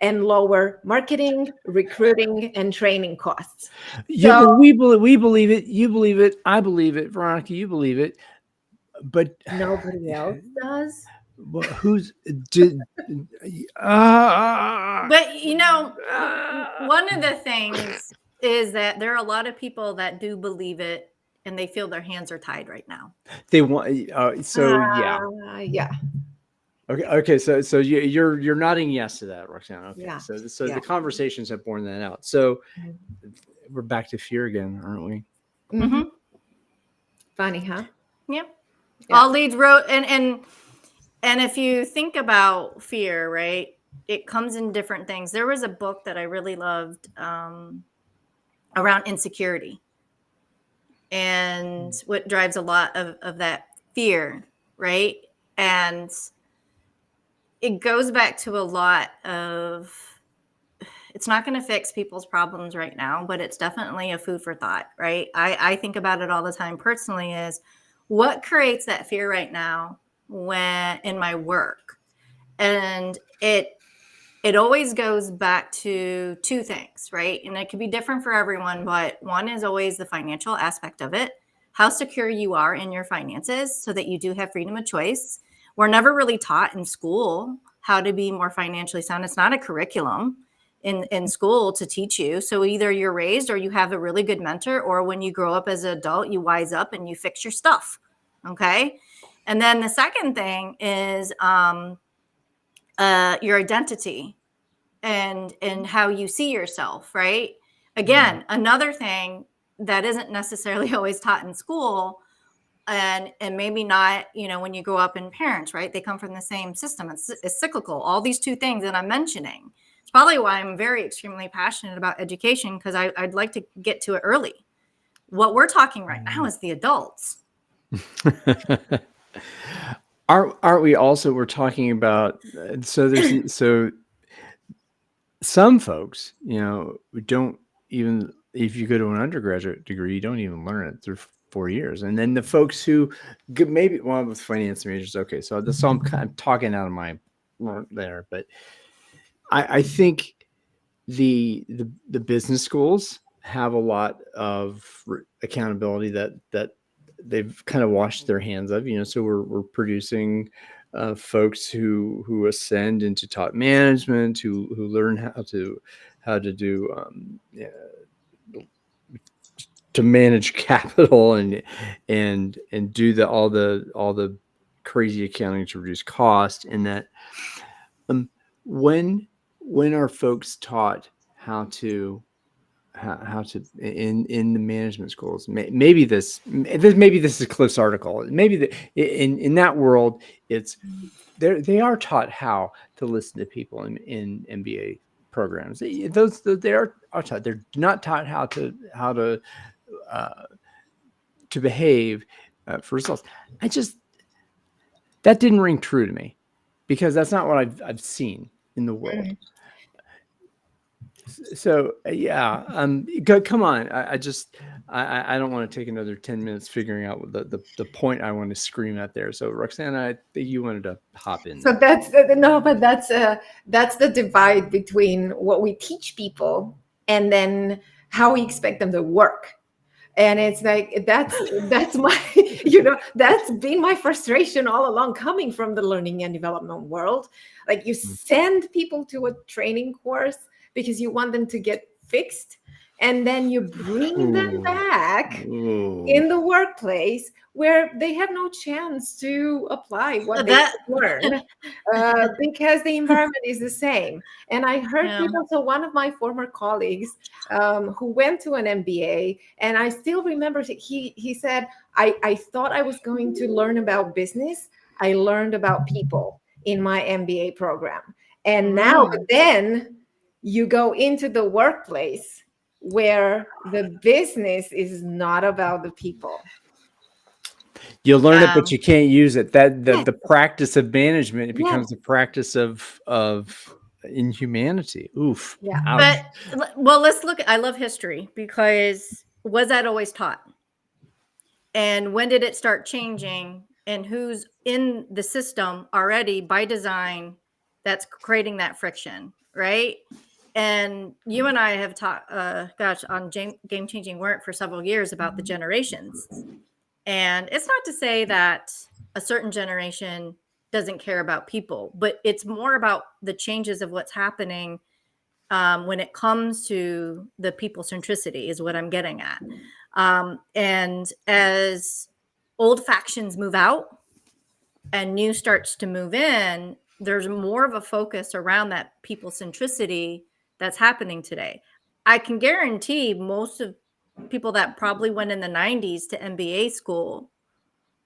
and lower marketing, recruiting, and training costs. So, we believe it. You believe it. I believe it. Veronica, you believe it. But nobody else does. Well, who's did? But one of the things is that there are a lot of people that do believe it, and they feel their hands are tied right now. They want. Yeah. Okay. So you're nodding yes to that, Roxana. Okay. Yeah. So the conversations have borne that out. So we're back to fear again, aren't we? Mm-hmm. Funny, huh? Yeah. All leads road and if you think about fear, right, it comes in different things. There was a book that I really loved around insecurity and what drives a lot of that fear, right? And it goes back to a lot of, it's not going to fix people's problems right now, but it's definitely a food for thought, right? I think about it all the time personally is what creates that fear right now when in my work. And it always goes back to two things, right? And it could be different for everyone, but one is always the financial aspect of it, how secure you are in your finances so that you do have freedom of choice. We're never really taught in school how to be more financially sound. It's not a curriculum in school to teach you. So either you're raised or you have a really good mentor, or when you grow up as an adult, you wise up and you fix your stuff. Okay. And then the second thing is your identity and how you see yourself, right? Again, another thing that isn't necessarily always taught in school and maybe not, when you grow up in parents, right? They come from the same system. It's cyclical. All these two things that I'm mentioning. It's probably why I'm very extremely passionate about education, because I'd like to get to it early. What we're talking right now is the adults. Aren't we also, we're talking about, so some folks, don't even, if you go to an undergraduate degree, you don't even learn it through 4 years. And then the folks who maybe, well, with finance majors, okay, so I'm kind of talking out of my there, but I think the business schools have a lot of accountability that they've kind of washed their hands of, so we're producing folks who ascend into top management, who learn how to do to manage capital and do all the crazy accounting to reduce cost. And that when are folks taught how to in the management schools? Maybe this is Cliff's article. Maybe in that world, it's they are taught how to listen to people in MBA programs. They are taught. They're not taught how to behave for results. That didn't ring true to me, because that's not what I've seen in the world. Mm-hmm. So yeah, come on. I don't want to take another 10 minutes figuring out the point I want to scream at there. So Roxana, I think you wanted to hop in. So that's the divide between what we teach people and then how we expect them to work. And it's like, that's my, that's been my frustration all along, coming from the learning and development world. Like, you send people to a training course because you want them to get fixed, and then you bring them back in the workplace where they have no chance to apply what they learned because the environment is the same. And I heard people, so one of my former colleagues who went to an MBA, and I still remember he said, I thought I was going to learn about business. I learned about people in my MBA program. And now then you go into the workplace where the business is not about the people. You learn it, but you can't use it. The practice of management, it becomes a practice of inhumanity. Oof. Yeah. Ouch. But let's look. I love history, because was that always taught? And when did it start changing? And who's in the system already by design that's creating that friction, right? And you and I have talked, on Game Changing Work for several years about the generations. And it's not to say that a certain generation doesn't care about people, but it's more about the changes of what's happening when it comes to the people centricity is what I'm getting at. And as old factions move out and new starts to move in, there's more of a focus around that people centricity that's happening today. I can guarantee most of people that probably went in the 90s to MBA school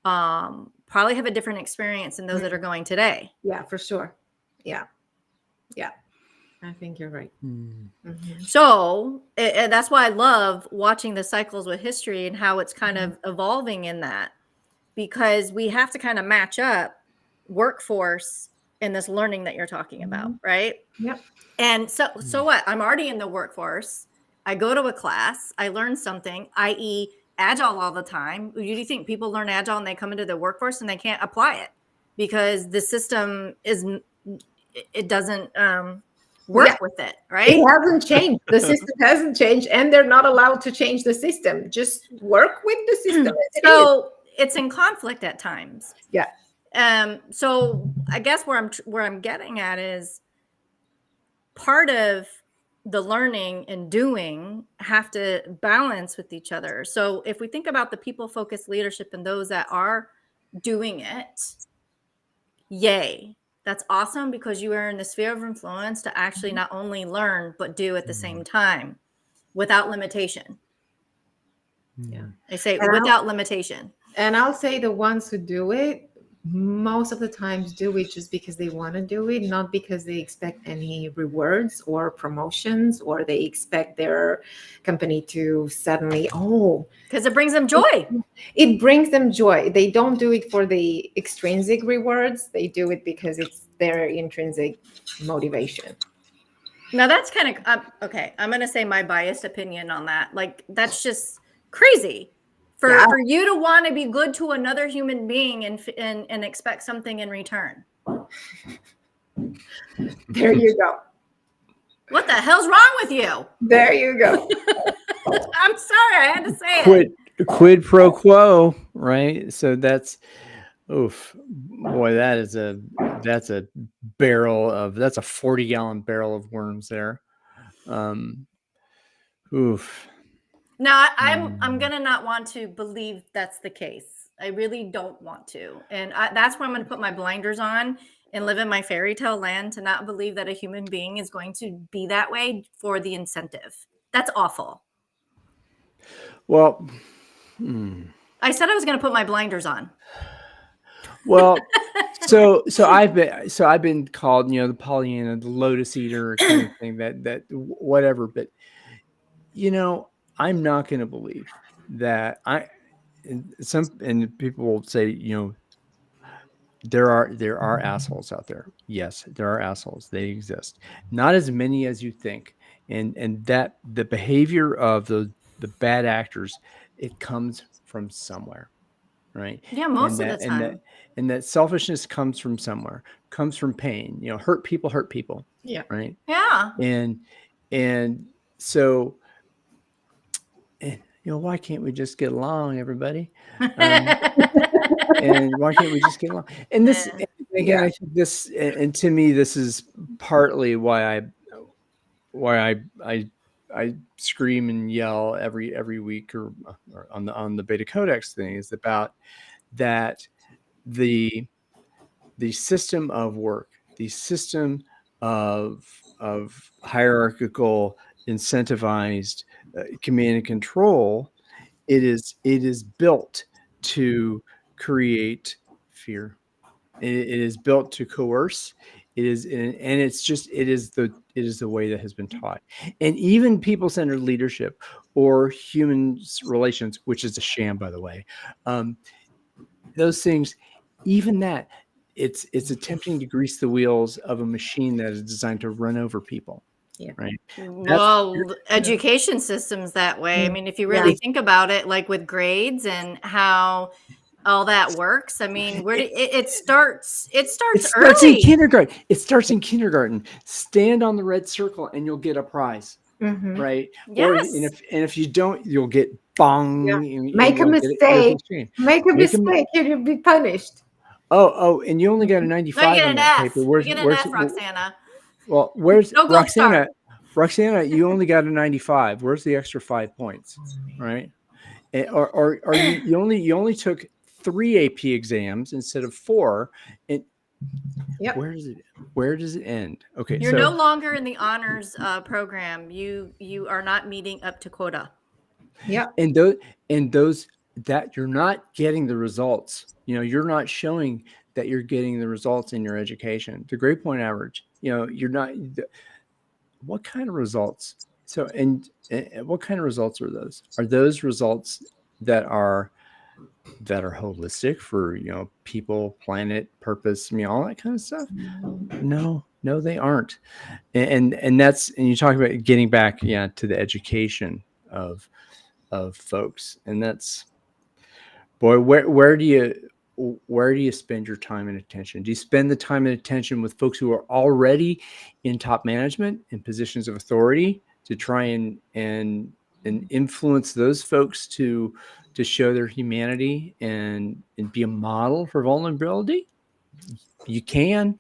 probably have a different experience than those that are going today. Yeah, for sure. Yeah. I think you're right. Mm-hmm. So that's why I love watching the cycles with history and how it's kind of evolving in that, because we have to kind of match up workforce in this learning that you're talking about, right? Yep. And so what? I'm already in the workforce. I go to a class, I learn something, i.e. Agile all the time. Do you think people learn Agile and they come into the workforce and they can't apply it because the system doesn't work with it, right? It hasn't changed. The system hasn't changed, and they're not allowed to change the system. Just work with the system. So it's in conflict at times. Yeah. So I guess where I'm getting at is part of the learning and doing have to balance with each other. So if we think about the people-focused leadership and those that are doing it, yay. That's awesome, because you are in the sphere of influence to actually not only learn, but do at the same time without limitation. Yeah. I say without limitation. And I'll say the ones who do it most of the times do it just because they want to do it, not because they expect any rewards or promotions, or they expect their company to suddenly, because it brings them joy. it brings them joy. They don't do it for the extrinsic rewards. They do it because it's their intrinsic motivation. Now that's kind of okay. I'm going to say my biased opinion on that. Like, that's just crazy for you to want to be good to another human being and expect something in return. There you go. What the hell's wrong with you? There you go. I'm sorry, I had to say it. Quid pro quo, right? So that's, oof, boy, that's a 40-gallon barrel of worms there. Oof. Now I'm gonna not want to believe that's the case. I really don't want to, and that's why I'm gonna put my blinders on and live in my fairy tale land to not believe that a human being is going to be that way for the incentive. That's awful. Well, I said I was going to put my blinders on. Well, so I've been called, the Pollyanna, the lotus eater kind of thing, that whatever. But I'm not going to believe that and people will say, there are assholes out there. Yes, there are assholes. They exist. Not as many as you think. And that the behavior of the bad actors, it comes from somewhere. Right. Yeah, most of the time. And that selfishness comes from somewhere, comes from pain. Hurt people. Yeah. Right. Yeah. And so, why can't we just get along, everybody? And why can't we just get along? And this, again, I think this, and to me, this is partly why I scream and yell every week or on the Beta Codex thing, is about that the system of work, the system of hierarchical, incentivized command and control, it is built to create fear. It is built to coerce. It is the way that has been taught. And even people-centered leadership or human relations, which is a sham, by the way, those things, even that, it's attempting to grease the wheels of a machine that is designed to run over people. Yeah. Right. Well, education systems that way. I mean, if you really think about it, like with grades and how all that works. I mean, where it starts early. In kindergarten. It starts in kindergarten. Stand on the red circle and you'll get a prize. Mm-hmm. Right. Yes. Or if you don't, you'll get bong. Yeah. Make a mistake. You'll be punished. Oh, and you only got a 95 on that paper. Where's an F, Roxana? Well, where's Roxana? Roxana, you only got a 95. Where's the extra 5 points? Right. Or you only took 3 AP exams instead of 4. And where does it end? Okay. You're no longer in the honors program. You are not meeting up to quota. Yeah. And those that you're not getting the results. You're not showing that you're getting the results in your education. The grade point average, you're not. What kind of results? So, and what kind of results are those? Are those results that are holistic for, people, planet, purpose, all that kind of stuff? No, they aren't. And you talk about getting back, to the education of folks. And that's, boy, where do you spend your time and attention? Do you spend the time and attention with folks who are already in top management and positions of authority to try and influence those folks to show their humanity and be a model for vulnerability? You can.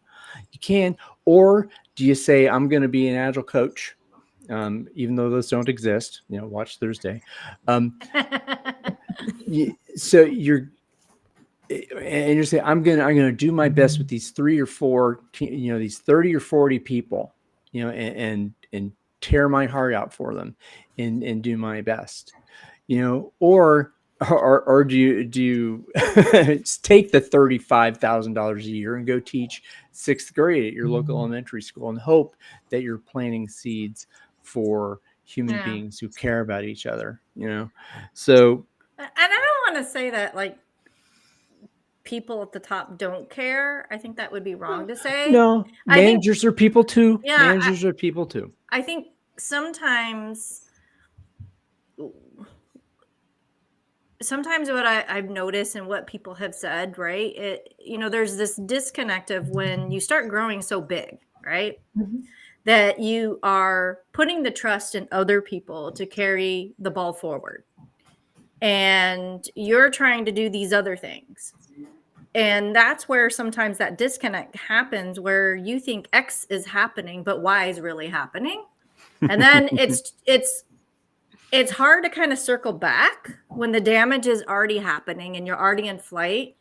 Or do you say, I'm going to be an agile coach, even though those don't exist? Watch Thursday. So you're saying, I'm gonna do my best with these 3 or 4, these 30 or 40 people, and tear my heart out for them, and do my best, or or do you take the $35,000 a year and go teach sixth grade at your local elementary school and hope that you're planting seeds for human beings who care about each other, So, and I don't want to say that like people at the top don't care. I think that would be wrong to say. No, managers are people too. Yeah, managers are people too. I think sometimes what I've noticed and what people have said, right? There's this disconnect of when you start growing so big, right? Mm-hmm. That you are putting the trust in other people to carry the ball forward. And you're trying to do these other things. And that's where sometimes that disconnect happens, where you think X is happening, but Y is really happening. And then it's hard to kind of circle back when the damage is already happening and you're already in flight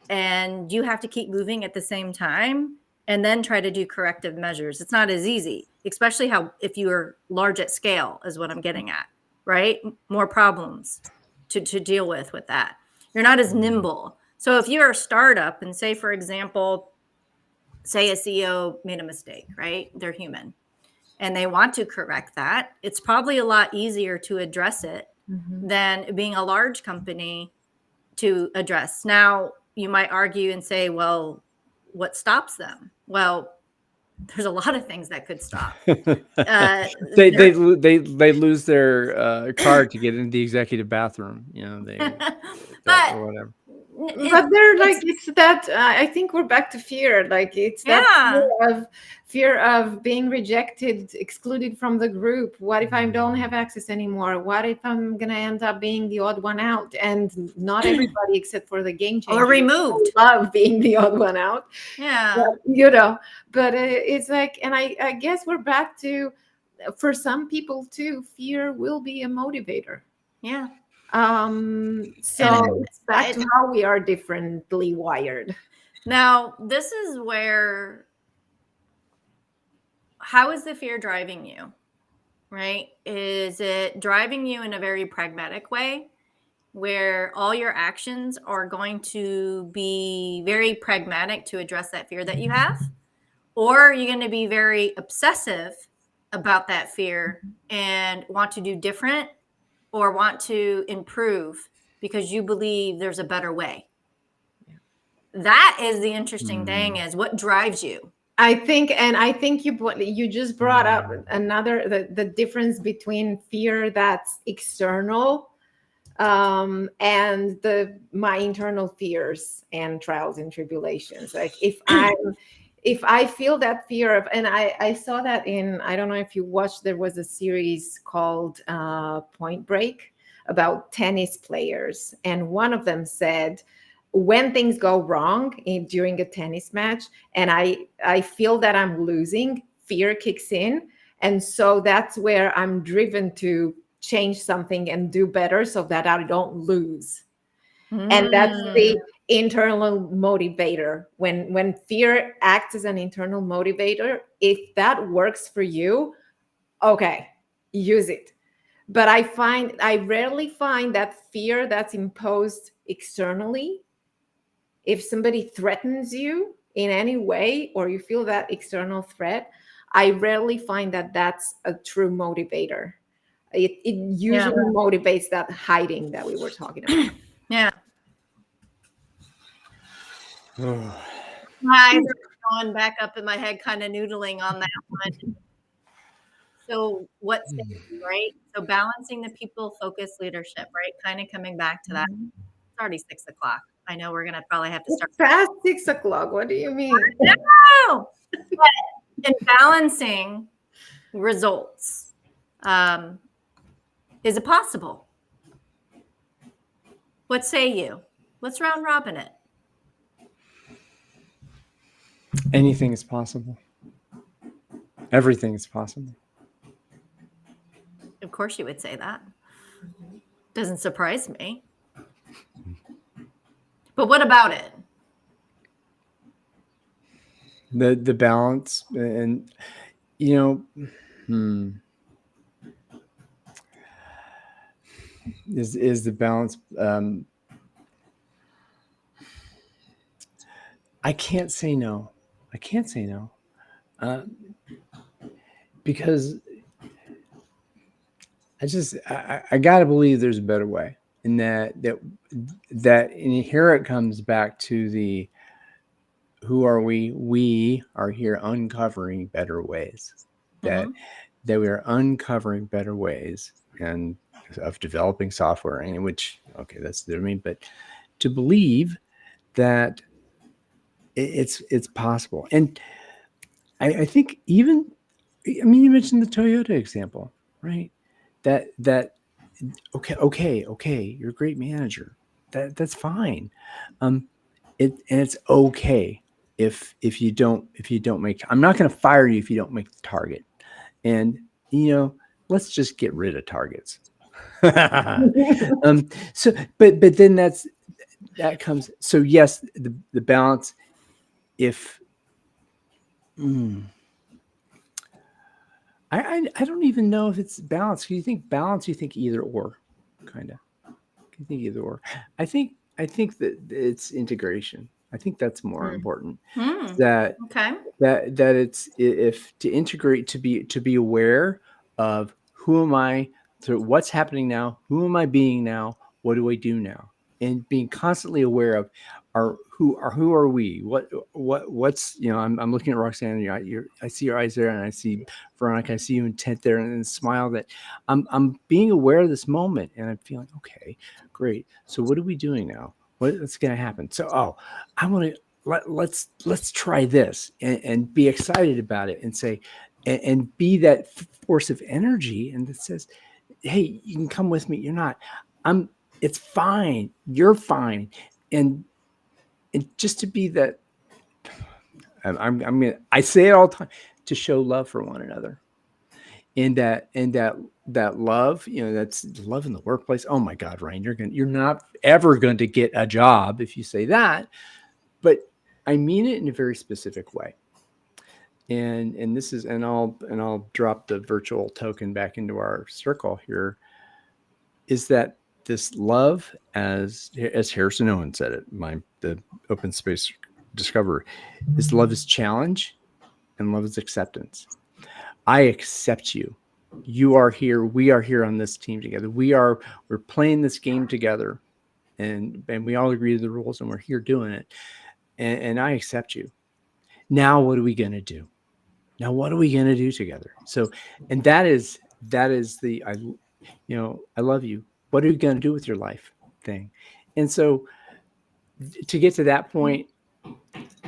and you have to keep moving at the same time and then try to do corrective measures. It's not as easy, especially if you're large at scale is what I'm getting at, right? More problems to deal with that. You're not as nimble. So if you're a startup and say, for example, say a CEO made a mistake, right? They're human. And they want to correct that, it's probably a lot easier to address it than being a large company to address. Now, you might argue and say, well, what stops them? Well, there's a lot of things that could stop. They lose their card to get into the executive bathroom, but or whatever. But they're like, it's that I think we're back to fear. Like it's that fear of being rejected, excluded from the group. What if I don't have access anymore? What if I'm gonna end up being the odd one out? And not everybody, except for the game changer, or removed, love being the odd one out. Yeah, but it's like, and I guess we're back to, for some people too, fear will be a motivator. Yeah. So it's back to how we are differently wired. Now, this is where, how is the fear driving you, right? Is it driving you in a very pragmatic way where all your actions are going to be very pragmatic to address that fear that you have? Or are you going to be very obsessive about that fear and want to do different or want to improve because you believe there's a better way? That is the interesting thing, is what drives you. I think you just brought up the difference between fear that's external and my internal fears and trials and tribulations. Like if I feel that fear of, and I saw that in, I don't know if you watched, there was a series called Point Break about tennis players. And one of them said, when things go wrong during a tennis match, and I feel that I'm losing, fear kicks in. And so that's where I'm driven to change something and do better so that I don't lose. And that's the internal motivator. When fear acts as an internal motivator, if that works for you, okay, use it. But I rarely find that fear that's imposed externally. If somebody threatens you in any way, or you feel that external threat, I rarely find that that's a true motivator. It usually motivates that hiding that we were talking about. Yeah. My eyes are going back up in my head, kind of noodling on that one. So what's right? So balancing the people-focused leadership, right? Kind of coming back to that. It's already 6 o'clock. I know we're gonna probably have to start. It's past 6 o'clock. What do you mean? No. But in balancing results, is it possible? What say you? Let's round robin it. Anything is possible. Everything is possible. Of course you would say that. Doesn't surprise me. But what about it? The balance, and is the balance. I can't say no. I can't say no. Because I gotta believe there's a better way, and and here it comes back to the who are we? We are here uncovering better ways. That that we are uncovering better ways and of developing software, and which that's what I mean. But to believe that it's possible, and I think even I mean you mentioned the Toyota example, right? That okay, you're a great manager. That's fine. It's okay if you don't make. I'm not going to fire you if you don't make the target. And let's just get rid of targets. So, but then that comes. So yes, the balance. If I don't even know if it's balance. Can you think balance? You think either or, kind of. You think either or. I think that it's integration. I think that's more important. That it's if to integrate to be aware of who am I, so what's happening now, who am I being now, what do I do now, and being constantly aware of who are we, what's I'm looking at Roxana, I see your eyes there, and I see Veronica, I see you intent there, and smile that I'm being aware of this moment, and I'm feeling okay, great. So what are we doing now? What's going to happen? So I want to let's try this and be excited about it and say and be that force of energy and that says, hey, you can come with me. You're not. It's fine. You're fine. And just to be that. I say it all the time, to show love for one another. And that love, that's love in the workplace. Oh my God, Ryan, you're not ever going to get a job if you say that. But I mean it in a very specific way. And this is, and I'll drop the virtual token back into our circle here, is that this love, as Harrison Owen said it, the open space discoverer, is love is challenge and love is acceptance. I accept you. You are here. We are here on this team together. We're playing this game together, and we all agree to the rules, and we're here doing it. And I accept you. Now, what are we going to do? Now, what are we going to do together? So, and that is the I love you. What are you going to do with your life thing? And so, to get to that point,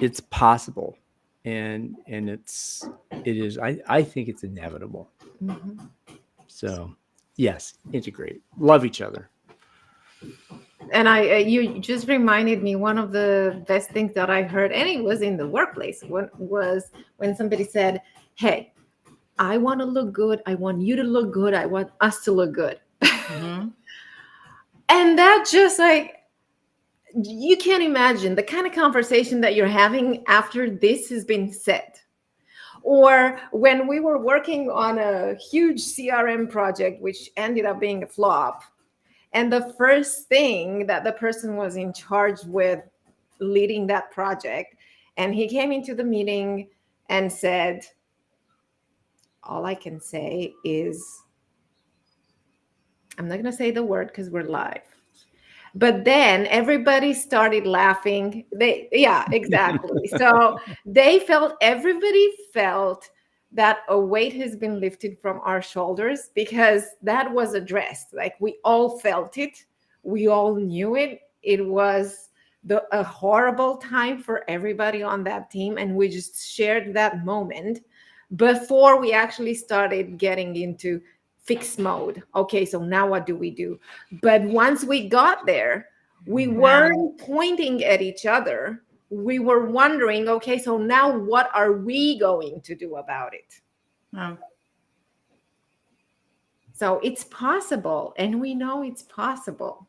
it's possible, and it is. I think it's inevitable. Mm-hmm. So, yes, integrate, love each other. And you just reminded me, one of the best things that I heard, and it was in the workplace, was when somebody said, hey, I want to look good, I want you to look good, I want us to look good. And that just you can't imagine the kind of conversation that you're having after this has been said. Or when we were working on a huge CRM project, which ended up being a flop, and the first thing that the person was in charge with leading that project, and he came into the meeting and said, all I can say is, I'm not going to say the word because we're live. But then everybody started laughing. Yeah, exactly. So everybody felt that a weight has been lifted from our shoulders, because that was addressed. Like, we all felt it. We all knew it. It was a horrible time for everybody on that team. And we just shared that moment before we actually started getting into fix mode. Okay, so now what do we do? But once we got there, we weren't pointing at each other. We were wondering, okay, so now what are we going to do about it? So it's possible, and we know it's possible.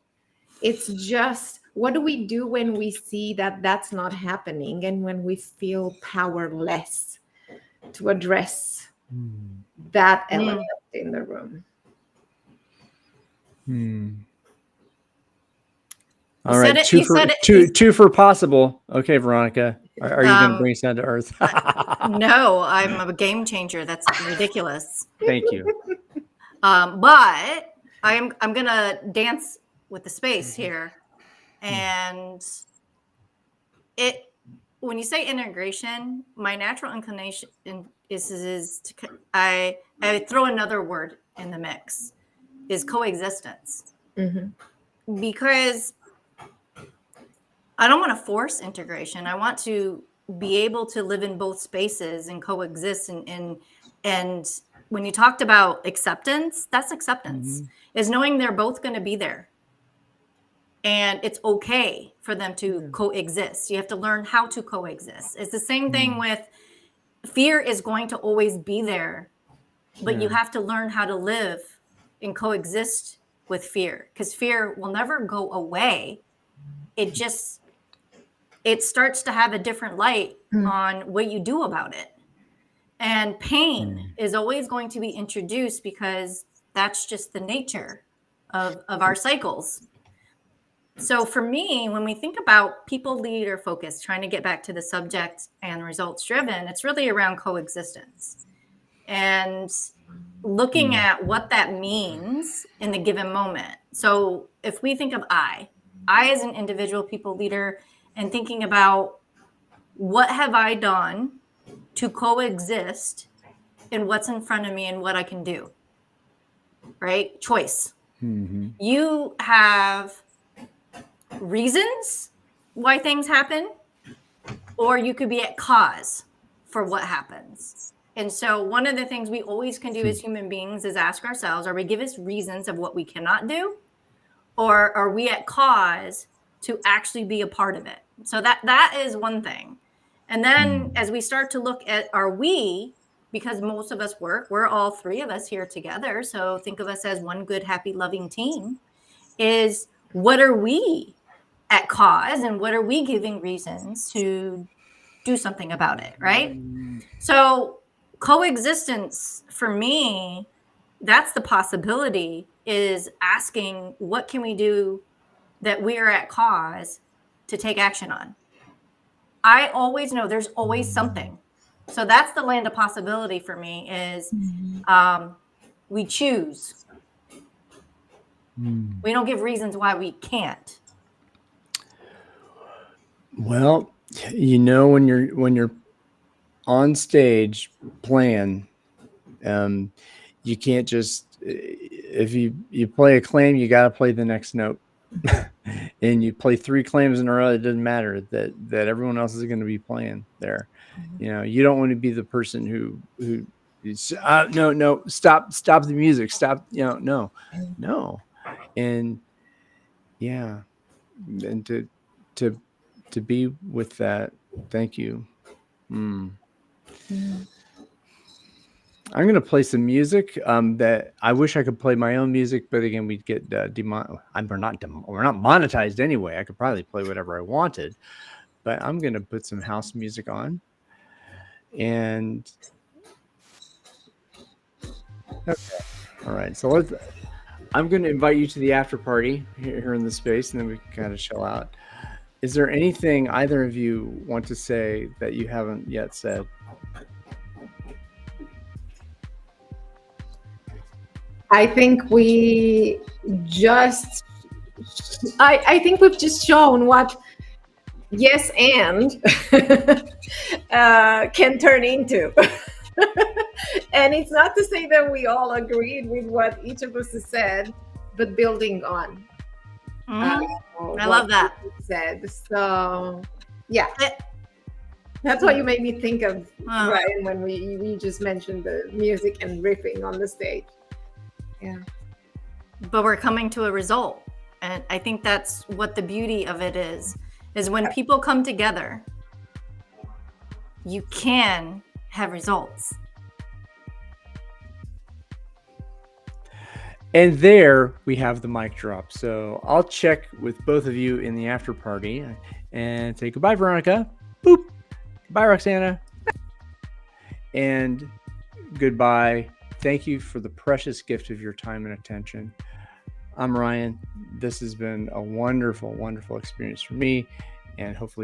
It's just, what do we do when we see that that's not happening, and when we feel powerless to address that element in the room? All right, two for possible. Okay, Veronica, are you going to bring us down to earth? No, I'm a game changer. That's ridiculous. Thank you. But I'm going to dance with the space here, and when you say integration, my natural inclination is to I throw another word in the mix, is coexistence. Because I don't want to force integration. I want to be able to live in both spaces and coexist. And when you talked about acceptance, that's acceptance, is knowing they're both going to be there. And it's okay for them to coexist. You have to learn how to coexist. It's the same thing with fear is going to always be there, but you have to learn how to live and coexist with fear, because fear will never go away. It starts to have a different light on what you do about it. And pain is always going to be introduced, because that's just the nature of our cycles. So for me, when we think about people, leader focused, trying to get back to the subject and results driven, it's really around coexistence and looking at what that means in the given moment. So if we think of I as an individual people leader, and thinking about what have I done to coexist in what's in front of me and what I can do, right? Choice. You have reasons why things happen, or you could be at cause for what happens. And so one of the things we always can do as human beings is ask ourselves, are we give us reasons of what we cannot do, or are we at cause to actually be a part of it? So that is one thing. And then as we start to look at because most of us we're all three of us here together, so think of us as one good, happy, loving team, is what are we at cause and what are we giving reasons to do something about it, right? So coexistence for me, that's the possibility, is asking what can we do that we are at cause to take action on. I always know there's always something. So that's the land of possibility for me, is we choose. We don't give reasons why we can't. Well, when you're on stage playing, you can't just, if you play a claim, you got to play the next note. And you play 3 claims in a row, it doesn't matter that everyone else is going to be playing there. You don't want to be the person who no, stop the music, stop, no. And and to be with that. Thank you. I'm going to play some music that I wish I could play my own music, but again, we'd get we're not monetized anyway. I could probably play whatever I wanted, but I'm going to put some house music on. And okay. All right. So I'm going to invite you to the after party here in the space, and then we can kind of chill out. Is there anything either of you want to say that you haven't yet said? I think I think we've just shown what yes and can turn into. And it's not to say that we all agreed with what each of us has said, but building on. I love that. Said. So, yeah. That's what you made me think of, Ryan, when we just mentioned the music and riffing on the stage. Yeah. But we're coming to a result. And I think that's what the beauty of it is when people come together, you can have results. And there we have the mic drop. So I'll check with both of you in the after party and say goodbye, Veronica. Boop. Bye, Roxana. And goodbye. Thank you for the precious gift of your time and attention. I'm Ryan. This has been a wonderful, wonderful experience for me, and hopefully